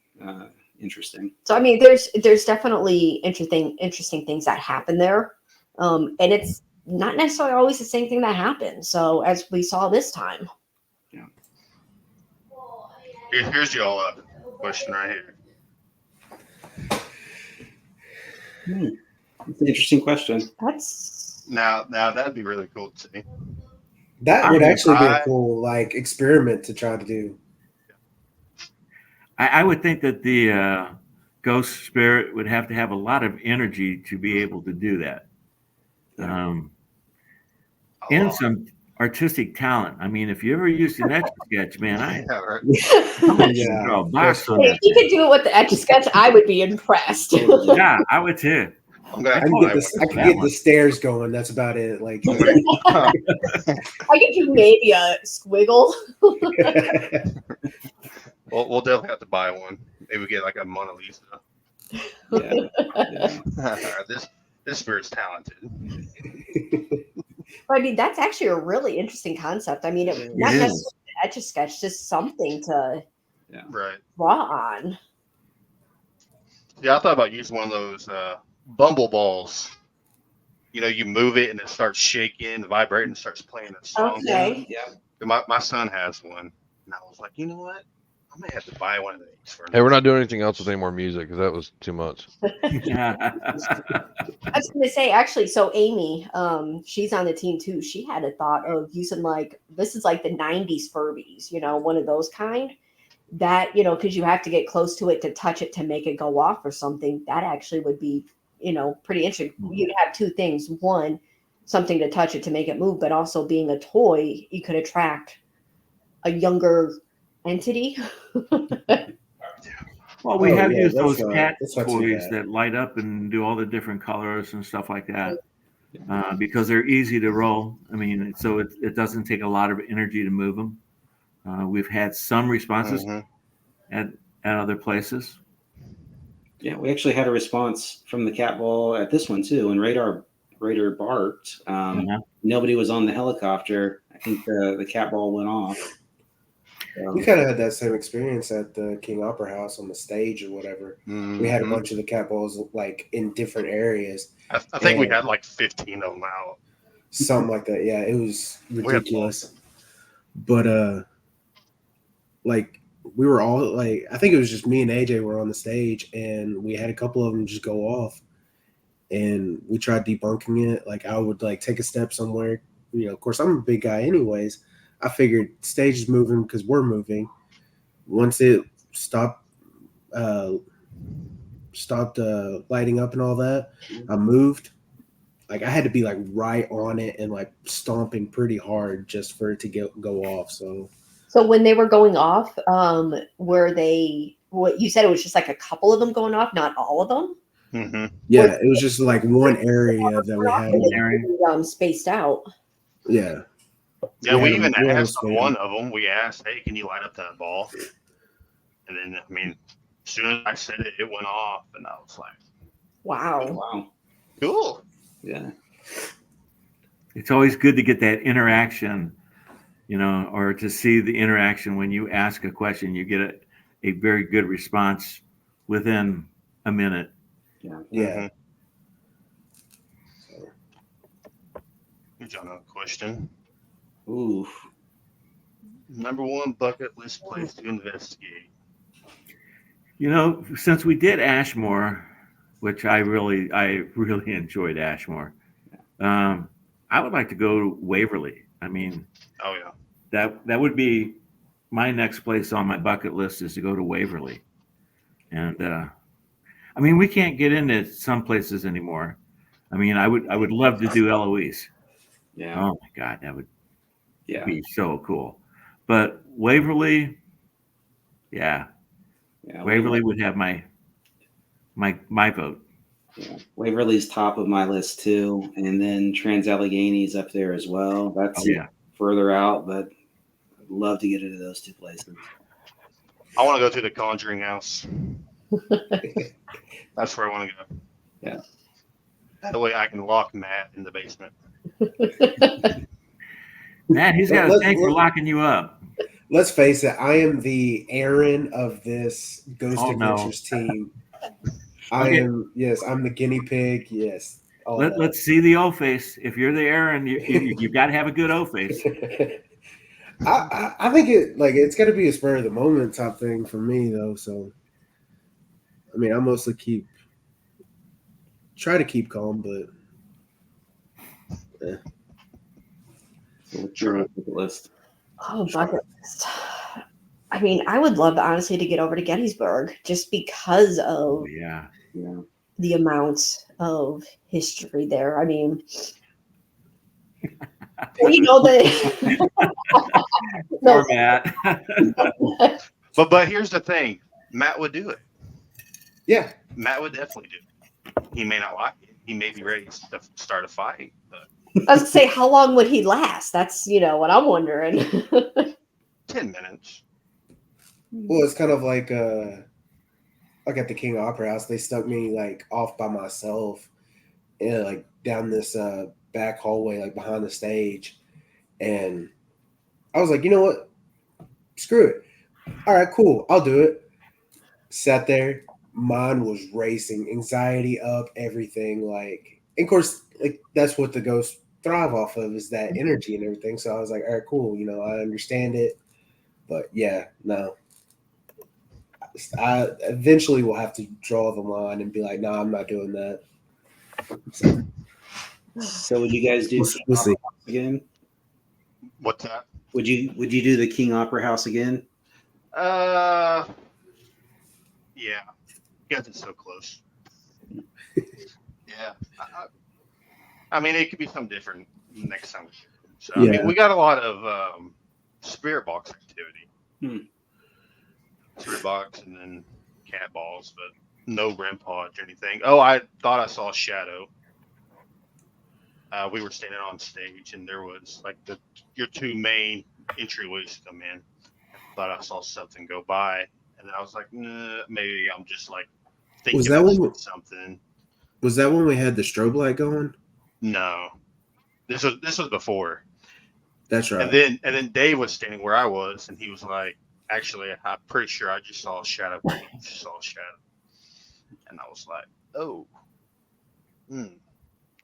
interesting. So I mean, there's definitely interesting things that happen there. And it's not necessarily always the same thing that happens. So as we saw this time. Yeah. Here's y'all a question right here. It's an interesting question. That's now that'd be really cool to see. That would actually be a cool experiment to try to do. I would think that the ghost spirit would have to have a lot of energy to be able to do that. And some artistic talent. I mean, if you ever used an Etch-a-Sketch, man, if you could do it with the Etch-a-Sketch, I would be impressed. Yeah, I would too. I'm gonna I have to can buy get this. I one. can that get one. the stairs going. That's about it. Like, I could do maybe a squiggle. We'll definitely have to buy one. Maybe we get like a Mona Lisa. Yeah. This spirit's talented. I mean, that's actually a really interesting concept. I mean, not is. necessarily Etch a Sketch, just something to Right. draw on. Yeah, I thought about using one of those bumble balls. You know, you move it and it starts shaking, vibrating, and starts playing a song. Okay. Yeah. My son has one, and I was like, you know what? I may have to buy one of these for. Hey, we're not doing anything else with any more music because that was too much. I was going to say, actually, so Amy, she's on the team too. She had a thought of using like, this is like the 90s Furbies, you know, one of those kind that, you know, because you have to get close to it to touch it to make it go off or something. That actually would be, you know, pretty interesting. You'd have two things. One, something to touch it to make it move, but also being a toy, you could attract a younger entity. Well, we Oh, have yeah, used that's those not- cat that's not too toys bad. that light up and do all the different colors and stuff like that because they're easy to roll. I mean, so it doesn't take a lot of energy to move them. We've had some responses at other places. Yeah, we actually had a response from the cat ball at this one too. And Radar barked. Nobody was on the helicopter. I think the cat ball went off. We kind of had that same experience at the King Opera House on the stage or whatever. We had a bunch of the cat balls like in different areas. I think we had like 15 of them out. Something like that. Yeah, it was ridiculous. But like we were all like, I think it was just me and AJ were on the stage, and we had a couple of them just go off, and we tried debunking it. Like I would like take a step somewhere. You know, of course I'm a big guy anyways. I figured stage is moving because we're moving. Once it stopped lighting up and all that, I moved. Like I had to be like right on it and like stomping pretty hard just for it to go off. So when they were going off, were they, what you said, it was just like a couple of them going off, not all of them? Yeah, it was just like one area that we had spaced out. Yeah. Yeah, we even asked one of them. We asked, "Hey, can you light up that ball?" And then, I mean, as soon as I said it, it went off, and I was like, "Wow, cool." Yeah, it's always good to get that interaction, you know, or to see the interaction when you ask a question. You get a very good response within a minute. Yeah. Here's another question. Ooh. Number one bucket list place to investigate. You know, since we did Ashmore, which I really enjoyed Ashmore, I would like to go to Waverly. I mean, oh yeah, that would be my next place on my bucket list is to go to Waverly. And I mean, we can't get into some places anymore. I mean, I would love to do Eloise. Yeah. Oh my God, that would be so cool. But Waverly, yeah, Waverly would have my vote. Yeah. Waverly's top of my list too, and then Trans Allegheny's up there as well. That's further out, but I'd love to get into those two places. I want to go to the Conjuring House. That's where I want to go. Yeah. That way I can lock Matt in the basement. Matt, he's got a thing for locking you up. Let's face it, I am the Aaron of this Ghost Adventures team. I'm the guinea pig. Yes. Let's see the O face. If you're the Aaron, you've got to have a good O face. I think it's got to be a spur of the moment type thing for me though. So, I mean, I mostly try to keep calm, but. Yeah. So what's your bucket list? Oh, bucket list. I mean, I would love, honestly, to get over to Gettysburg just because of the amount of history there. I mean, you know, Poor Matt. But here's the thing. Matt would do it. Yeah. Matt would definitely do it. He may not like it, he may be ready to start a fight. But I was gonna say, how long would he last? That's what I'm wondering. 10 minutes. Well, it's kind of like at the King Opera House, they stuck me like off by myself and like down this back hallway, like behind the stage. And I was like, you know what? Screw it. All right, cool. I'll do it. Sat there. Mind was racing, anxiety up, everything. Like, and of course, like that's what the ghosts thrive off of is that energy and everything. So I was like, all right, cool. I understand it. But yeah, no. I eventually will have to draw the line and be like, no, I'm not doing that. So would you guys do We'll King see. Opera House again? What's that? Would you do the King Opera House again? Yeah. You guys are so close. Yeah. I mean, it could be something different next time. So, I mean, we got a lot of spirit box activity. Spirit box and then cat balls, but no REM pods or anything. Oh, I thought I saw a shadow. We were standing on stage, and there was like your two main entryways to come in. I thought I saw something go by, and then I was like, nah, maybe I'm just like thinking about something. Was that when we had the strobe light going? No, this was before. That's right. And then Dave was standing where I was, and he was like, actually, I'm pretty sure I just saw a shadow. Saw a shadow, and I was like, oh.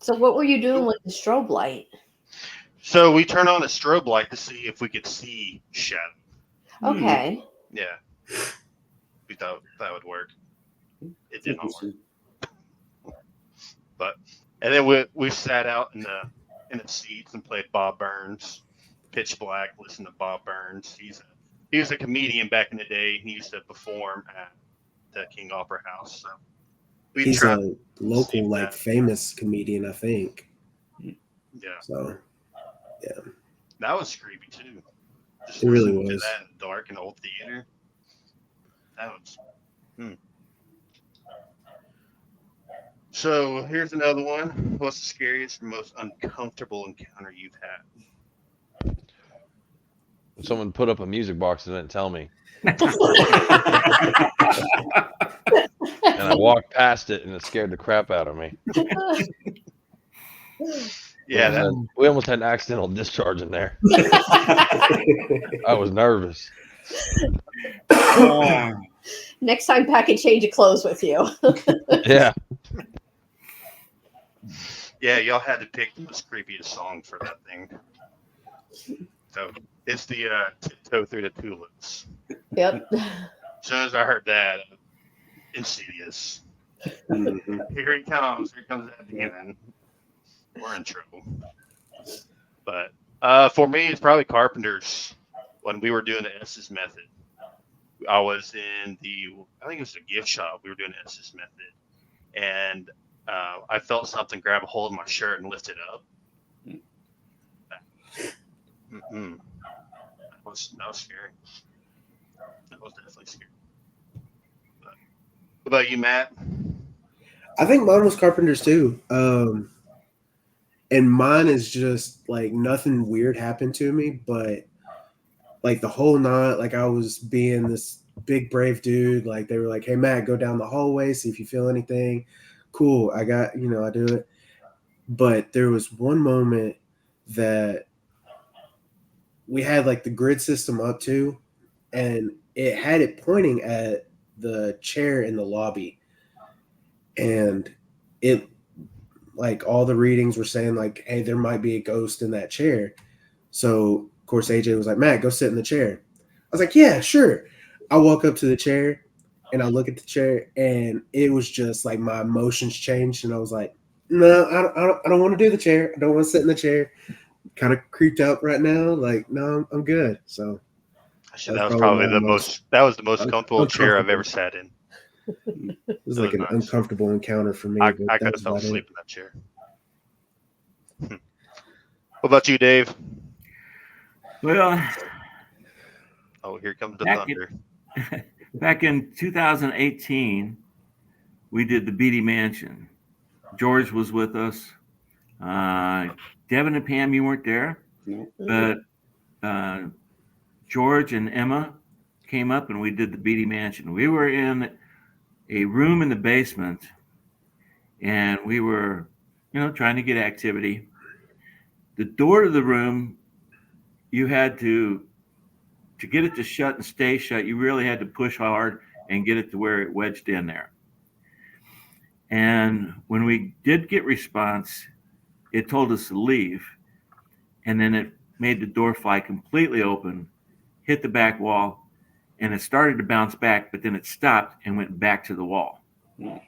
So what were you doing with the strobe light? So we turned on the strobe light to see if we could see shadow. Okay. Yeah. We thought that would work. It did not work. But and then we sat out in the seats and played Bob Burns, Pitch Black. Listened to Bob Burns. He was a comedian back in the day. He used to perform at the King Opera House. So he's a local famous comedian, I think. Yeah. So yeah. That was creepy too. Just it really listening was. to that in the dark and old theater. That was. So here's another one. What's the scariest and most uncomfortable encounter you've had? Someone put up a music box and didn't tell me. And I walked past it and it scared the crap out of me. Yeah, we almost had an accidental discharge in there. I was nervous. Next time, pack a change of clothes with you. Yeah. Yeah, y'all had to pick the most creepiest song for that thing. So it's the Tiptoe Through the Tulips. Yep. As soon as I heard that, Insidious. Here he comes. Here comes that demon. We're in trouble. But for me, it's probably Carpenter's. When we were doing the Estes method, I was in I think it was a gift shop. We were doing the Estes method, and I felt something grab a hold of my shirt and lift it up. That was scary. That was definitely scary. But what about you, Matt? I think mine was Carpenter's too. And mine is just like nothing weird happened to me, but like the whole night, like I was being this big brave dude. Like they were like, "Hey Matt, go down the hallway, see if you feel anything." Cool, I got I do it. But there was one moment that we had like the grid system up too, and it had it pointing at the chair in the lobby, and it like all the readings were saying like, hey, there might be a ghost in that chair. So of course AJ was like, Matt, go sit in the chair. I was like, yeah, sure. I walk up to the chair and I look at the chair, and it was just like my emotions changed, and I was like, no, I don't want to do the chair. I don't want to sit in the chair. Kind of creeped out right now. Like, no, I'm good. So that was probably the most comfortable chair I've ever sat in. It was like an uncomfortable encounter for me. I could have fell asleep in that chair. What about you, Dave? Well, here comes the thunder. Back in 2018, we did the Beatty Mansion. George was with us. Devin and Pam, you weren't there, No. but George and Emma came up and we did the Beatty Mansion. We were in a room in the basement and we were, trying to get activity. The door to the room, you had to get it to shut and stay shut, you really had to push hard and get it to where it wedged in there. And when we did get response, it told us to leave. And then it made the door fly completely open, hit the back wall, and it started to bounce back, but then it stopped and went back to the wall. Yeah.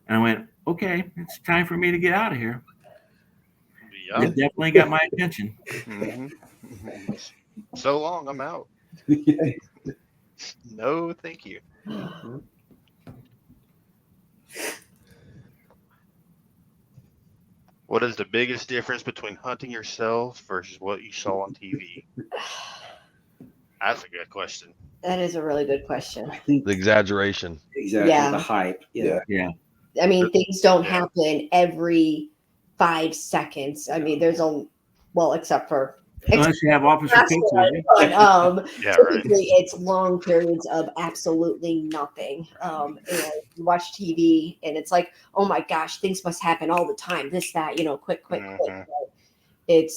And I went, okay, it's time for me to get out of here. Yeah. It definitely got my attention. Mm-hmm. So long, I'm out. No, thank you. What is the biggest difference between hunting yourself versus what you saw on TV? That's a good question. That is a really good question. I think The exaggeration. exactly Yeah. the hype. Yeah. I mean, things don't Yeah. happen every 5 seconds. I mean, except for Unless you have Officer Pitts with you. but, Yeah, right. typically it's long periods of absolutely nothing. And you watch TV and it's like, oh my gosh, things must happen all the time. This, that, quick. Mhm. But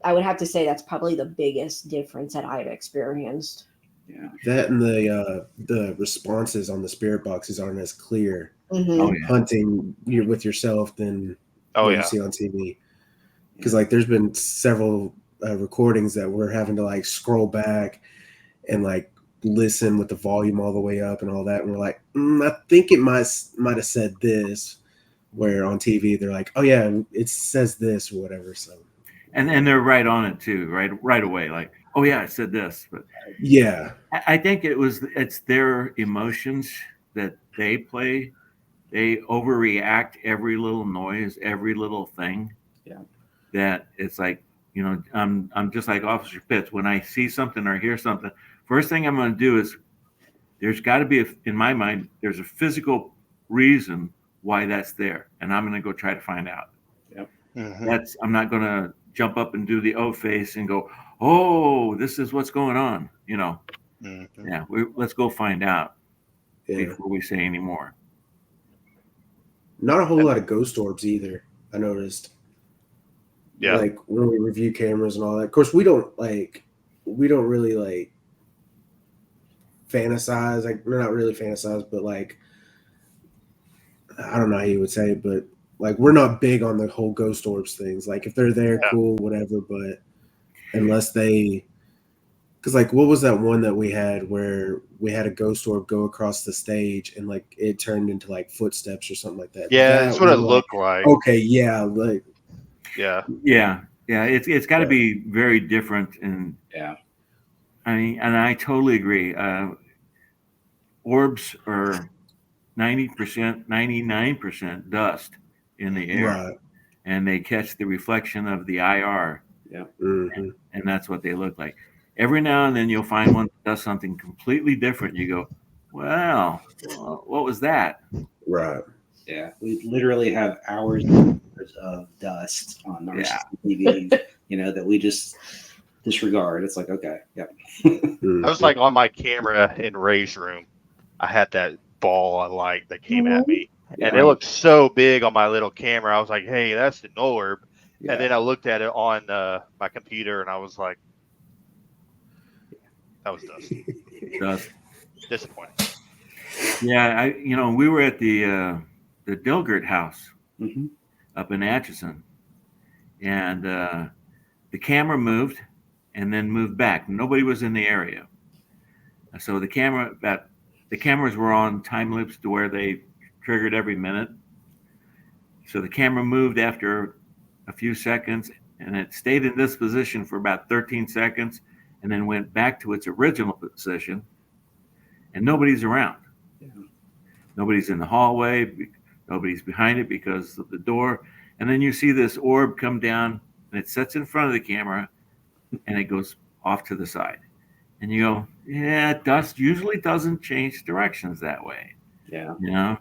I would have to say that's probably the biggest difference that I've experienced. Yeah. That and the responses on the spirit boxes aren't as clear Mhm. Oh, yeah. hunting with yourself than Oh, what yeah. you see on TV. Because like there's been several recordings that we're having to like scroll back and like listen with the volume all the way up and all that, and we're like, I think it might have said this. Where on TV they're like, oh yeah, it says this or whatever. So And they're right on it too, right away. Like, oh yeah, it said this. But yeah, I think it's their emotions that they play. They overreact every little noise, every little thing. Yeah. That it's like, I'm just like Officer Pitts. When I see something or hear something, first thing I'm going to do is there's got to be, in my mind, there's a physical reason why that's there, and I'm going to go try to find out. Mhm. I'm not going to jump up and do the O face and go, oh, this is what's going on. Mhm. Yeah, let's go find out yeah. before we say any more. Not a whole lot of ghost orbs either. I noticed. Yeah. Like when we review cameras and all that. Of course, we don't really like fantasize. Like we're not really fantasize, but like I don't know how you would say it, but like we're not big on the whole ghost orbs things. Like if they're there, Yeah. cool, whatever. But unless because like what was that one that we had where we had a ghost orb go across the stage and like it turned into like footsteps or something like that? Yeah, that's what it was looked like. okay, yeah, like Yeah. Yeah, it's got to be very different, and Yeah. I mean, and I totally agree. Orbs are 90%, 99% dust in the air, right. and they catch the reflection of the IR, Mm-hmm. and that's what they look like. Every now and then you'll find one that does something completely different. You go, well, what was that? Right. Yeah. We literally have hours of dust on our Yeah. CCTVs, that we just disregard. It's like, okay, yep. I was like on my camera in Ray's room. I had that ball I liked that came at me. And it looked so big on my little camera. I was like, hey, that's an orb. Yeah. And then I looked at it on my computer and I was like, that was dust. Dust. Disappointing. Yeah, we were at the Dilgert house Mhm. up in Atchison, and the camera moved and then moved back. Nobody was in the area, so the cameras were on time loops to where they triggered every minute. So the camera moved after a few seconds, and it stayed in this position for about 13 seconds, and then went back to its original position. And nobody's around. Yeah. Nobody's in the hallway. Nobody's behind it because of the door. And then you see this orb come down, and it sits in front of the camera, and it goes off to the side. And you go, yeah, dust usually doesn't change directions that way. Yeah.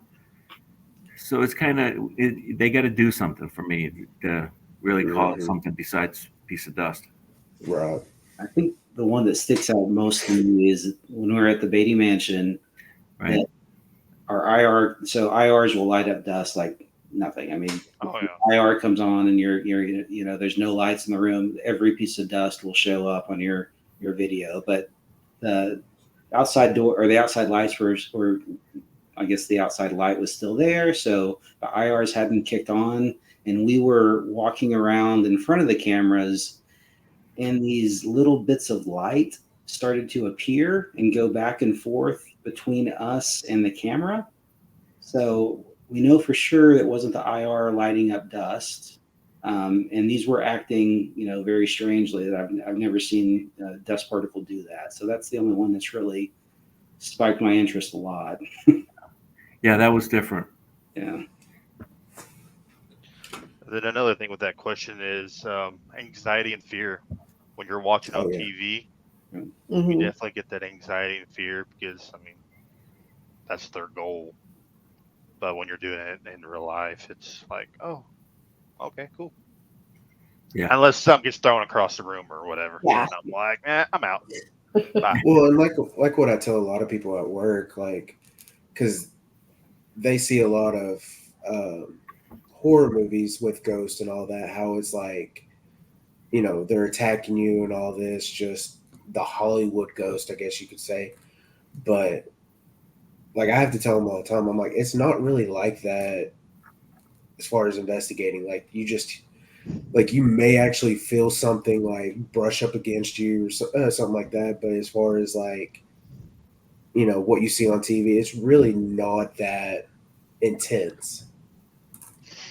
So it's kind of they got to do something for me to really call it something besides piece of dust. Right. I think the one that sticks out most to me is when we were at the Beatty Mansion. Right. That our IR, so IRs will light up dust like nothing. I mean, Oh yeah. IR comes on and you're there's no lights in the room. Every piece of dust will show up on your video, but the outside door or the outside lights were I guess the outside light was still there, so the IRs hadn't kicked on, and we were walking around in front of the cameras, and these little bits of light started to appear and go back and forth between us and the camera. So we know for sure it wasn't the IR lighting up dust. And these were acting, very strangely. That I've never seen a dust particle do that. So that's the only one that's really spiked my interest a lot. Yeah, that was different. Yeah. Then another thing with that question is anxiety and fear. When you're watching on TV, you definitely get that anxiety and fear because, I mean, that's their goal. But when you're doing it in real life, it's like, oh, okay, cool. Yeah. Unless something gets thrown across the room or whatever. Yeah. And I'm like, I'm out. Bye. Well, and like what I tell a lot of people at work, like, because they see a lot of horror movies with ghosts and all that, how it's like, they're attacking you and all this, just the Hollywood ghost, I guess you could say. But like, I have to tell them all the time, I'm like, it's not really like that as far as investigating. Like, you may actually feel something like brush up against you or something like that. But as far as like, what you see on TV, it's really not that intense.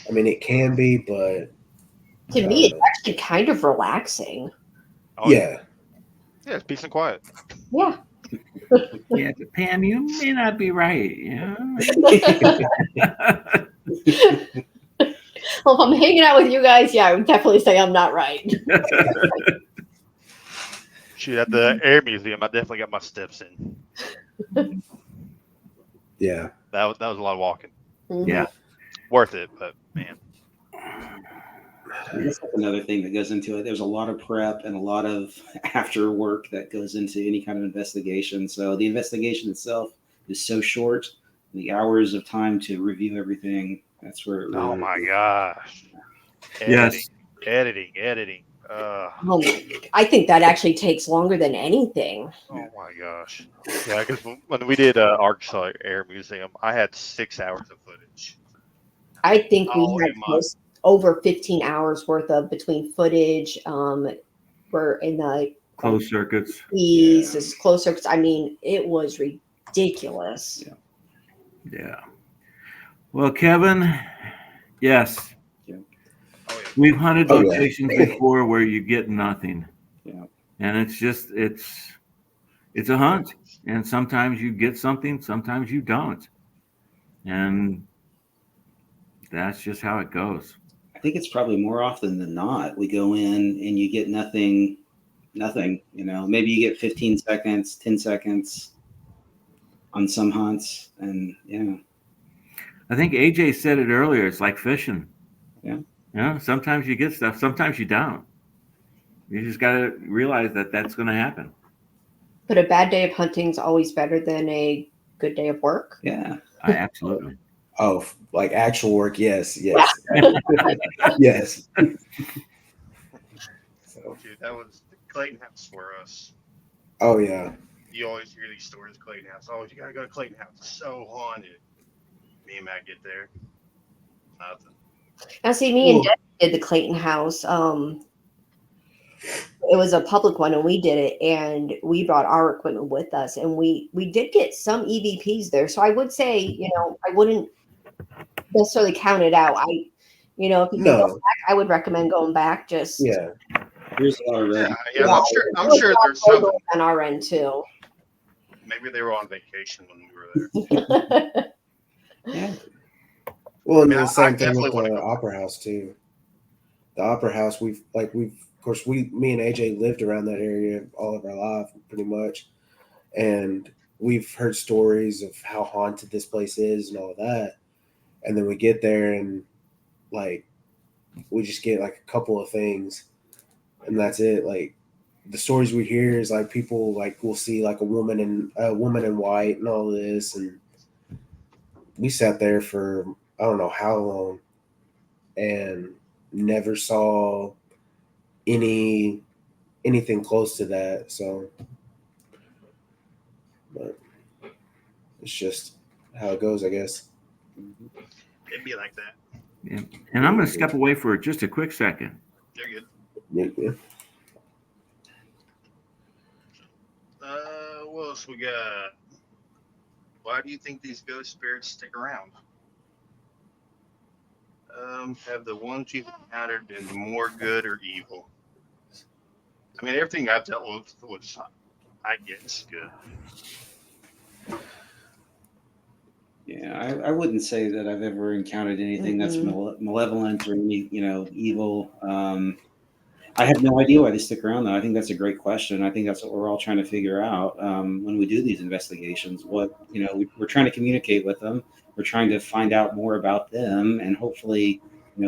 I mean, it can be, but To me, it's actually kind of relaxing. Oh, yeah. Yeah, it's peace and quiet. Yeah. Yeah, Pam, you may not be right. Well, if I'm hanging out with you guys, yeah, I would definitely say I'm not right. Shoot, at the Air Museum, I definitely got my steps in. Yeah. That was a lot of walking. Yeah. Worth it, but man. That's another thing that goes into it. There's a lot of prep and a lot of after work that goes into any kind of investigation. So the investigation itself is so short. The hours of time to review everything, that's where. Oh my gosh. Yes. Editing. Oh my, I think that actually takes longer than anything. Oh my gosh. Yeah, because when we did Arkansas Air Museum, I had 6 hours of footage. I think we had in months. over 15 hours worth of between footage. We're in the Closed circuits. this closed circuits. I mean, it was ridiculous. Yeah. Well, Kevin, yes. Yeah. Oh, yeah. We've hunted Oh, yeah. locations before where you get nothing. Yeah. And it's a hunt. And sometimes you get something, sometimes you don't. And that's just how it goes. I think it's probably more often than not. We go in and you get nothing. Maybe you get 15 seconds, 10 seconds on some hunts. And I think AJ said it earlier. It's like fishing. Yeah. Sometimes you get stuff, sometimes you don't. You just got to realize that that's going to happen. But a bad day of hunting is always better than a good day of work. yeah. Absolutely. Oh, like actual work? Yes. Yes. So, Dude, that was the Clayton House for us. oh yeah. You always hear these stories, Clayton House. Oh, you gotta go to Clayton House. It's so haunted. Me and Matt get there. Nothing. Now, see, me and Deb did the Clayton House. It was a public one, and we did it, and we brought our equipment with us, and we did get some EVPs there. So I would say, I wouldn't necessarily count it out. If you can go back, I would recommend going back. Just There's a lot of red. Yeah, I'm sure there's something. on our end too. Maybe they were on vacation when we were there. Yeah. Well, and Yeah, the same I thing definitely with wanna the go. Opera House too. The Opera House, me and AJ lived around that area all of our life, pretty much, and we've heard stories of how haunted this place is and all that. And then we get there and like we just get like a couple of things, and that's it. Like the stories we hear is like people like will see like a woman in white and all this, and we sat there for I don't know how long and never saw anything close to that. So, but it's just how it goes, I guess. It'd be like that. Yeah. And I'm going to step away for just a quick second. You're good. Yeah. What else we got? Why do you think these ghost spirits stick around? Have the ones you've encountered been more good or evil? I mean, everything I've dealt with was, I guess, good. Yeah, I wouldn't say that I've ever encountered anything that's malevolent or any, evil. I have no idea why they stick around, though. I think that's a great question. I think that's what we're all trying to figure out when we do these investigations. What, we're trying to communicate with them. We're trying to find out more about them and hopefully,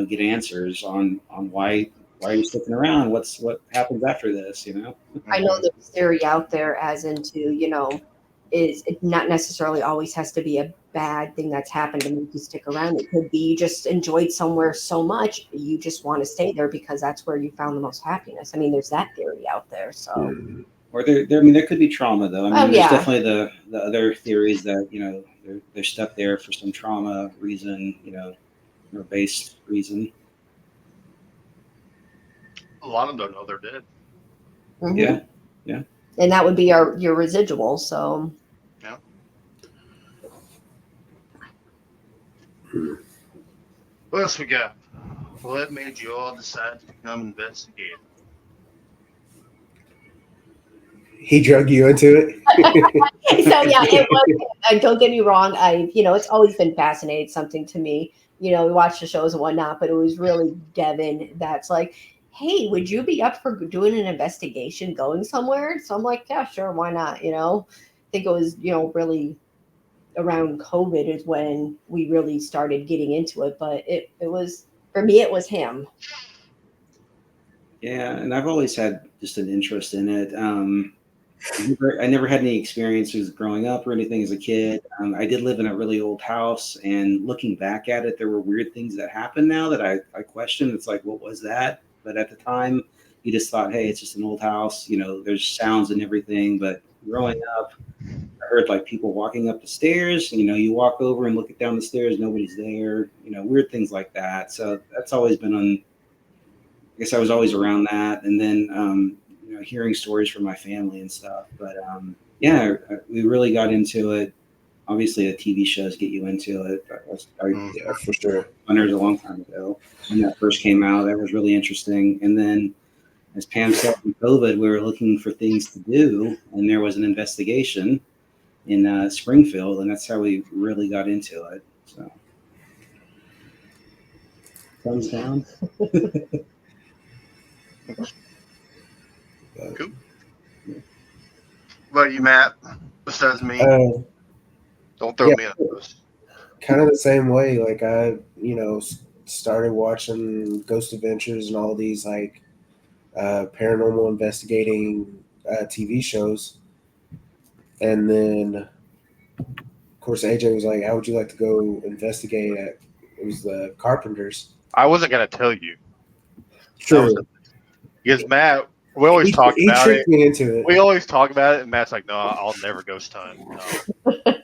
get answers on why are you sticking around? What happens after this, I know there's theory out there as into, is it not necessarily always has to be a bad thing that's happened to make you stick around. It could be you just enjoyed somewhere so much you just want to stay there because that's where you found the most happiness. I mean, there's that theory out there. So, or there could be trauma though. I mean, there's yeah. definitely the other theories that they're stuck there for some trauma reason, or based reason. A lot of them don't know they're dead. Mhm. Yeah. And that would be your residual. So, Yeah. What else we got? What made you all decide to become investigators? He drug you into it. so yeah, it was. Don't get me wrong. It's always been fascinating, something to me. We watch the shows and whatnot, but it was really Devin that's like, hey, would you be up for doing an investigation, going somewhere? So I'm like, yeah, sure, why not? I think it was, really around COVID is when we really started getting into it. But it was, for me, it was him. Yeah, and I've always had just an interest in it. I never had any experiences growing up or anything as a kid. I did live in a really old house, and looking back at it, there were weird things that happened now that I question. It's like, what was that? But at the time, you just thought, hey, it's just an old house. There's sounds and everything. But growing up, I heard like people walking up the stairs. You walk over and look down the stairs, nobody's there. Weird things like that. So that's always been on. I guess I was always around that, and then hearing stories from my family and stuff. But yeah, we really got into it. Obviously, the TV shows get you into it. Yeah, for sure. Wonders a long time ago when that first came out. That was really interesting. And then, as Pam said, in COVID, we were looking for things to do, and there was an investigation in Springfield, and that's how we really got into it. So, thumbs down. Cool. What about you, Matt? Besides me, don't throw me under this. Kind of the same way. Like I, started watching Ghost Adventures and all these like paranormal investigating TV shows, and then of course AJ was like, "How would you like to go investigate at?" It was the Carpenters. I wasn't gonna tell you. Sure. Because Matt, we always talk He about tricked it. me into it. We always talk about it, and Matt's like, "No, I'll never ghost hunt. No,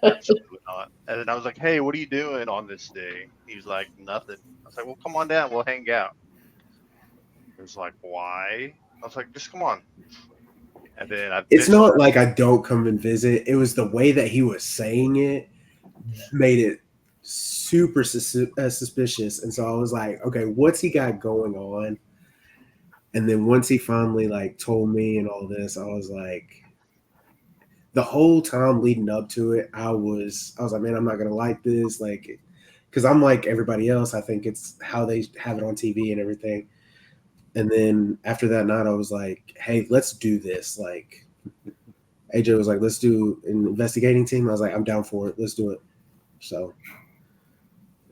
absolutely not." And then I was like, "Hey, what are you doing on this day?" He was like, "Nothing." I was like, "Well, come on down. We'll hang out." He was like, "Why?" I was like, "Just come on." And then It's not like I don't come and visit. It was the way that he was saying it made it super suspicious. And so I was like, okay, what's he got going on? And then once he finally like told me and all this, I was like, the whole time leading up to it, I was like, man, I'm not gonna like this, like, because I'm like everybody else. I think it's how they have it on TV and everything. And then after that night, I was like, hey, let's do this. Like, AJ was like, let's do an investigating team. I was like, I'm down for it. Let's do it. So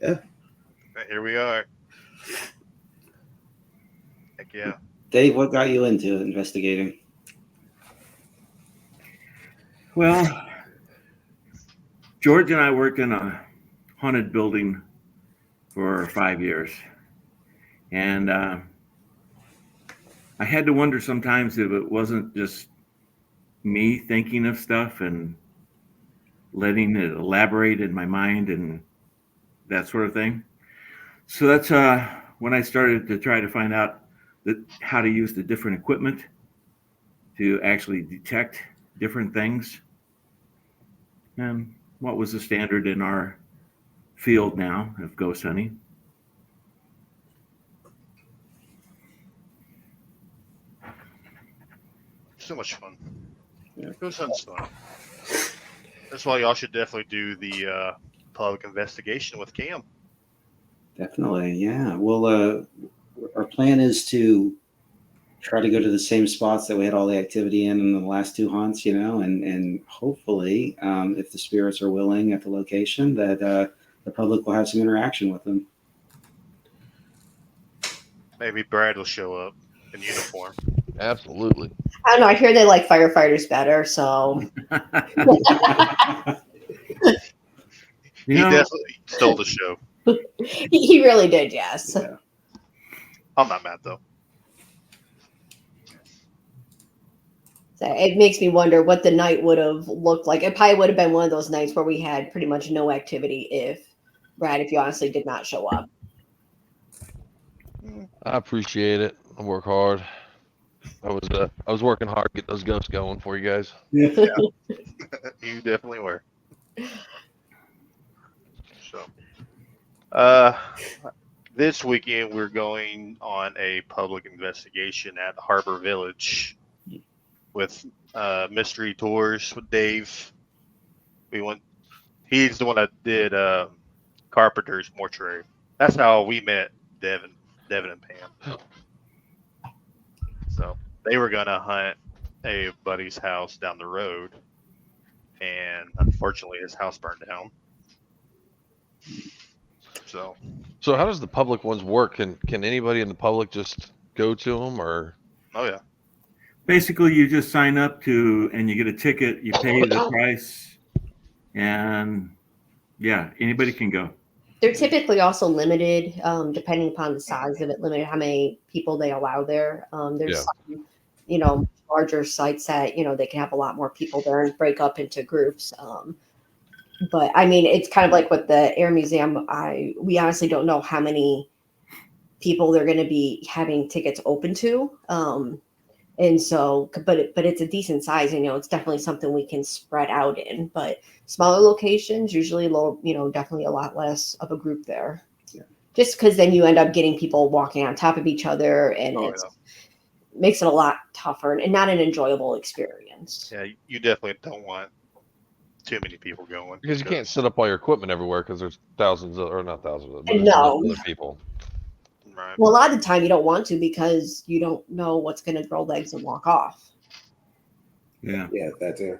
Yeah. Here we are. Heck yeah. Dave, what got you into investigating? Well, George and I worked in a haunted building for 5 years. And I had to wonder sometimes if it wasn't just me thinking of stuff and letting it elaborate in my mind and that sort of thing. So that's when I started to try to find out how to use the different equipment to actually detect different things. And what was the standard in our field now of ghost hunting? So much fun. Yeah. Ghost hunting's fun. That's why y'all should definitely do the public investigation with Cam. Definitely, yeah. Well, our plan is to try to go to the same spots that we had all the activity in the last two hunts, and hopefully, if the spirits are willing at the location, that the public will have some interaction with them. Maybe Brad will show up in uniform. Absolutely. I don't know. I hear they like firefighters better, so He definitely stole the show. he really did. Yes. Yeah. I'm not mad though. So it makes me wonder what the night would have looked like. It probably would have been one of those nights where we had pretty much no activity if Brad, if you honestly did not show up. I appreciate it. I work hard. I was working hard to get those ghosts going for you guys. You definitely were. So, this weekend we're going on a public investigation at Harbor Village with mystery tours with Dave. He's the one that did Carpenter's Mortuary. That's how we met Devin and Pam. So they were gonna hunt a buddy's house down the road, and unfortunately his house burned down. So how does the public ones work? Can anybody in the public just go to them, or? oh yeah. Basically, you just sign up and you get a ticket, you pay the price, and yeah, anybody can go. They're typically also limited, depending upon the size of it, limited how many people they allow there. There's some, larger sites that, they can have a lot more people there and break up into groups. But I mean, it's kind of like with the Air Museum. We honestly don't know how many people they're going to be having tickets open to. And so, but it's a decent size, and it's definitely something we can spread out in. But smaller locations, usually definitely a lot less of a group there. Yeah. Just because then you end up getting people walking on top of each other, and makes it a lot tougher and not an enjoyable experience. Yeah, you definitely don't want too many people going Because you can't set up all your equipment everywhere because there's thousands of, or not thousands of, but there's No. other people. Right. Well, a lot of the time you don't want to because you don't know what's going to grow legs and walk off. Yeah. Yeah, that too.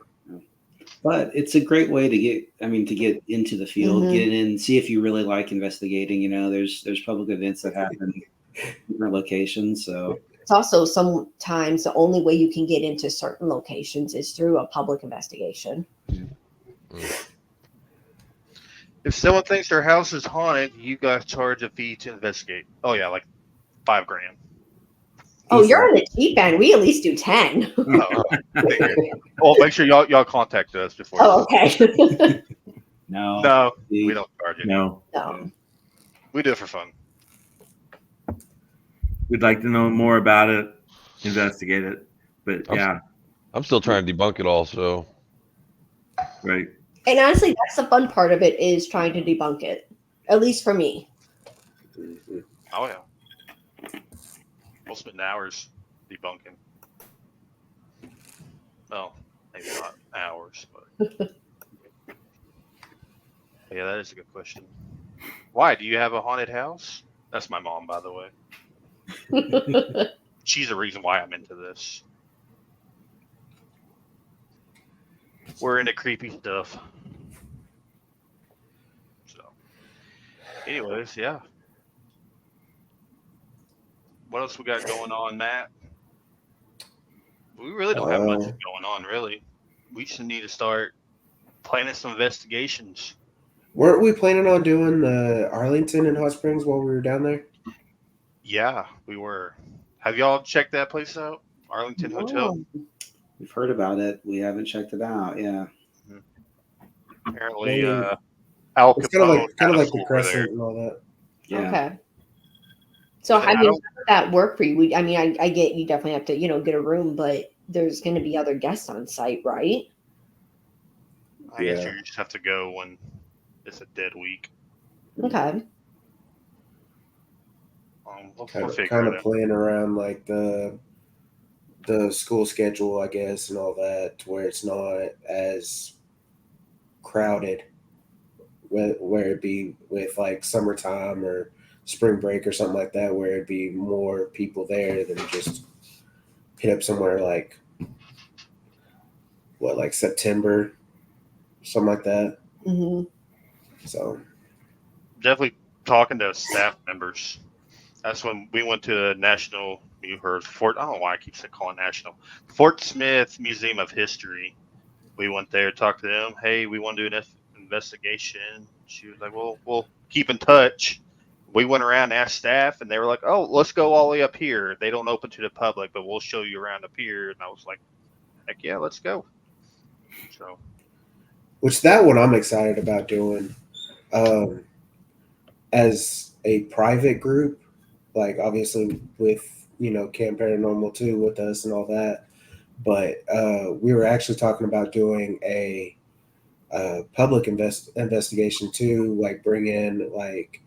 But it's a great way to get into the field, Mhm. get in, see if you really like investigating. There's public events that happen in different locations. So It's also sometimes the only way you can get into certain locations is through a public investigation. If someone thinks their house is haunted, you guys charge a fee to investigate. Oh yeah, like $5,000. Oh, you're on the cheap end. We at least do 10. Oh, well, make sure y'all contact us before. Oh, okay. No, we don't charge it. No. We do it for fun. We'd like to know more about it, investigate it. But yeah. I'm still trying to debunk it all, so. Right. And honestly, that's the fun part of it, is trying to debunk it. At least for me. Oh yeah. We'll spend hours debunking. Well, maybe not hours, but yeah, that is a good question. Why? Do you have a haunted house? That's my mom, by the way. She's the reason why I'm into this. We're into creepy stuff. So Anyways, yeah. What else we got going on, Matt? We really don't have much going on, really. We should need to start planning some investigations. Weren't we planning on doing the Arlington and Hot Springs while we were down there? Yeah, we were. Have y'all checked that place out? Arlington Hotel? Oh, We've heard about it. We haven't checked it out. Yeah. Apparently, Maybe. Al It's kind of Capone like had a the floor Crescent there. and all that. Yeah. okay. So, I how don't- does that work for you? I mean, I get you definitely have to, get a room, but there's going to be other guests on site, right? I guess Yeah. you just have to go when it's a dead week. Okay. We'll Kind figure it of out. playing around like the school schedule, I guess, and all that, to where it's not as crowded. Where it'd be with like summertime or spring break or something like that, where it'd be more people there than just hit up somewhere like like September, something like that. Hmm. So Definitely talking to staff members. That's when we went to the National, you heard Fort, I don't know why I keep calling it National, Fort Smith Museum of History. We went there, talked to them. Hey, we want to do an investigation. She was like, well, we'll keep in touch. We went around and asked staff, and they were like, oh, let's go all the way up here. They don't open to the public, but we'll show you around up here. And I was like, heck yeah, let's go. So, which that one I'm excited about doing. As a private group, like obviously with KAM Paranormal too with us and all that, but we were actually talking about doing a public investigation too, like bring in like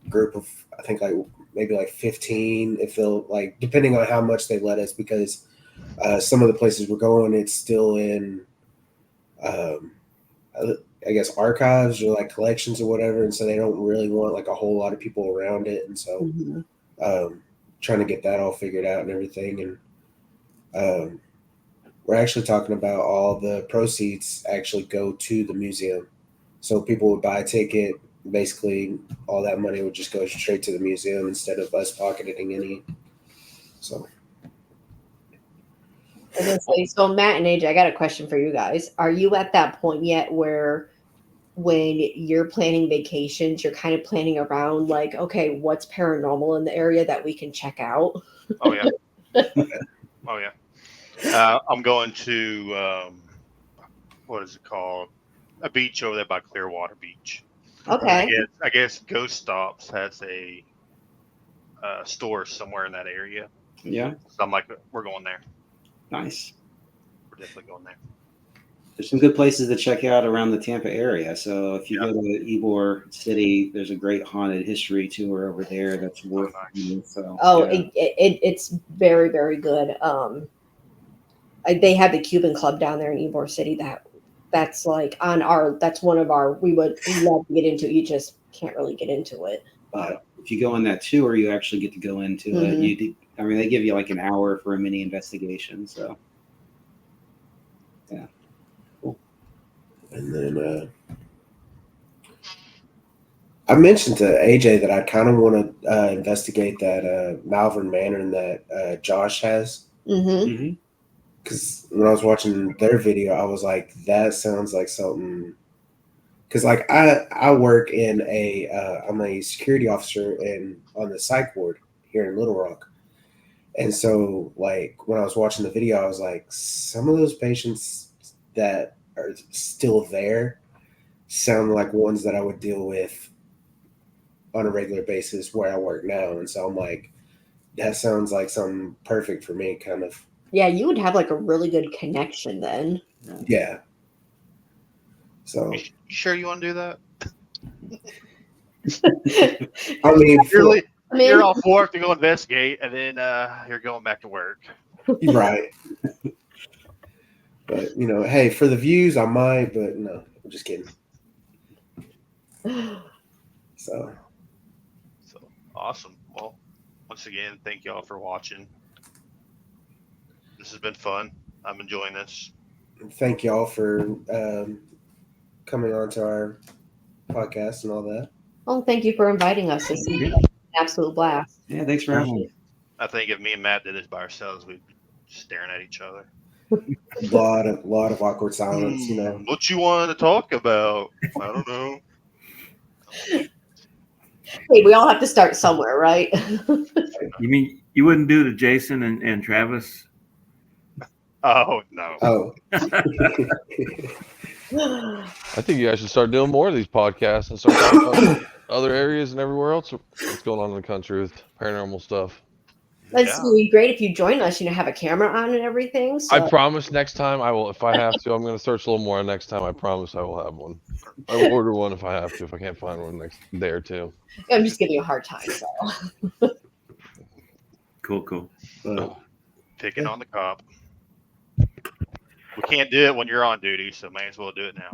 group of, I think, like maybe like 15, if they'll, like, depending on how much they let us, because some of the places we're going, it's still in um, I guess archives or like collections or whatever, and so they don't really want like a whole lot of people around it, and so Hmm. trying to get that all figured out and everything. And we're actually talking about all the proceeds actually go to the museum, so people would buy a ticket. Basically, all that money would just go straight to the museum instead of us pocketing any. So I was gonna say, so Matt and AJ, I got a question for you guys. Are you at that point yet where when you're planning vacations, you're kind of planning around like, okay, what's paranormal in the area that we can check out? oh, yeah. Oh, yeah. I'm going to, what is it called? A beach over there by Clearwater Beach. Okay. I guess Ghost Stops has a store somewhere in that area. Yeah. So I'm like, we're going there. Nice. We're definitely going there. There's some good places to check out around the Tampa area. So if you go to Ybor City, there's a great haunted history tour over there that's worth doing. So yeah. It's very, very good. They have the Cuban Club down there in Ybor City that's like that's one of our we would love to get into. You just can't really get into it. But if you go on that tour, you actually get to go into it. Mhm. I mean, they give you like an hour for a mini investigation. So yeah. Cool. And then I mentioned to AJ that I kind of want to investigate that Malvern Manor that Josh has. Mm-hmm. Because when I was watching their video, I was like, that sounds like something. Because like I work in I'm a security officer on the psych ward here in Little Rock, and so like when I was watching the video, I was like, some of those patients that are still there sound like ones that I would deal with on a regular basis where I work now, and so I'm like, that sounds like something perfect for me, kind of. Yeah, you would have like a really good connection then. Yeah. So You sure you want to do that? I mean, you're all for it to go investigate, and then you're going back to work. Right. But hey, for the views, I might, but no, I'm just kidding. So Awesome. Well, once again, thank y'all for watching. This has been fun. I'm enjoying this. thank y'all for coming on to our podcast and all that. Oh, thank you for inviting us. This is an absolute blast. Yeah, thanks for having me. I think if me and Matt did this by ourselves, we'd be staring at each other. Lot of awkward silence, you know. What you want to talk about? I don't know. Hey, we all have to start somewhere, right? You mean you wouldn't do the Jason and Travis? Oh no. Oh, I think you guys should start doing more of these podcasts and start talking about other areas and everywhere else what's going on in the country with paranormal stuff. It's going to be great if you join us, have a camera on and everything. So. I promise next time I will, if I have to, I'm going to search a little more. Next time, I promise I will have one. I will order one if I have to, if I can't find one next day or two. I'm just giving you a hard time. So. Cool. Picking on the cop. We can't do it when you're on duty, so may as well do it now.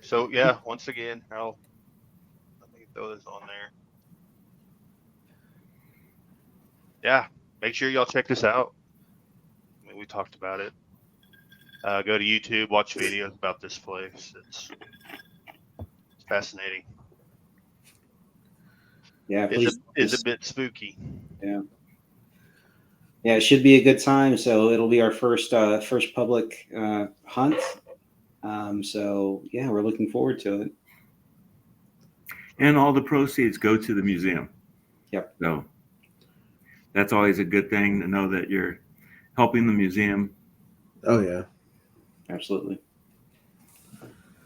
So yeah, once again, let me throw this on there. Yeah, make sure y'all check this out. I mean, we talked about it. Go to YouTube, watch videos about this place. It's fascinating. Yeah, please. It's a bit spooky. Yeah. Yeah, it should be a good time. So it'll be our first public hunt. So yeah, we're looking forward to it. And all the proceeds go to the museum. Yep. So that's always a good thing to know that you're helping the museum. Oh yeah. Absolutely.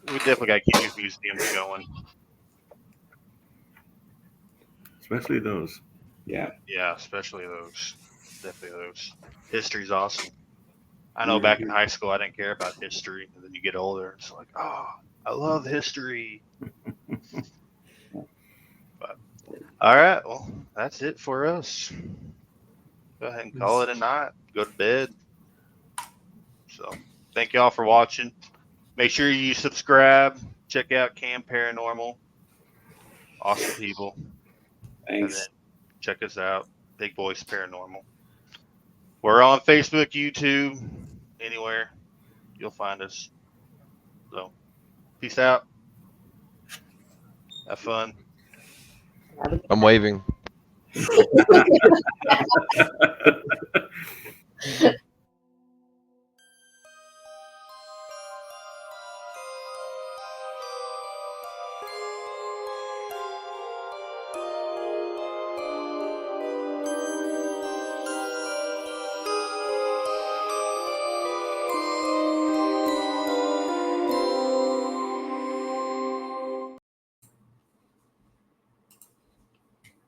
We definitely got to keep these museums going. Especially those. Yeah. Yeah, especially those. Definitely those. History's awesome. I know back in high school I didn't care about history, and then you get older, it's like, oh, I love history. But all right, well, that's it for us. Go ahead and call it a night. Go to bed. So thank y'all for watching. Make sure you subscribe. Check out KAM Paranormal. Awesome people. Thanks. And then check us out. Big Voice Paranormal. We're on Facebook, YouTube, anywhere. You'll find us. So, peace out. Have fun. I'm waving.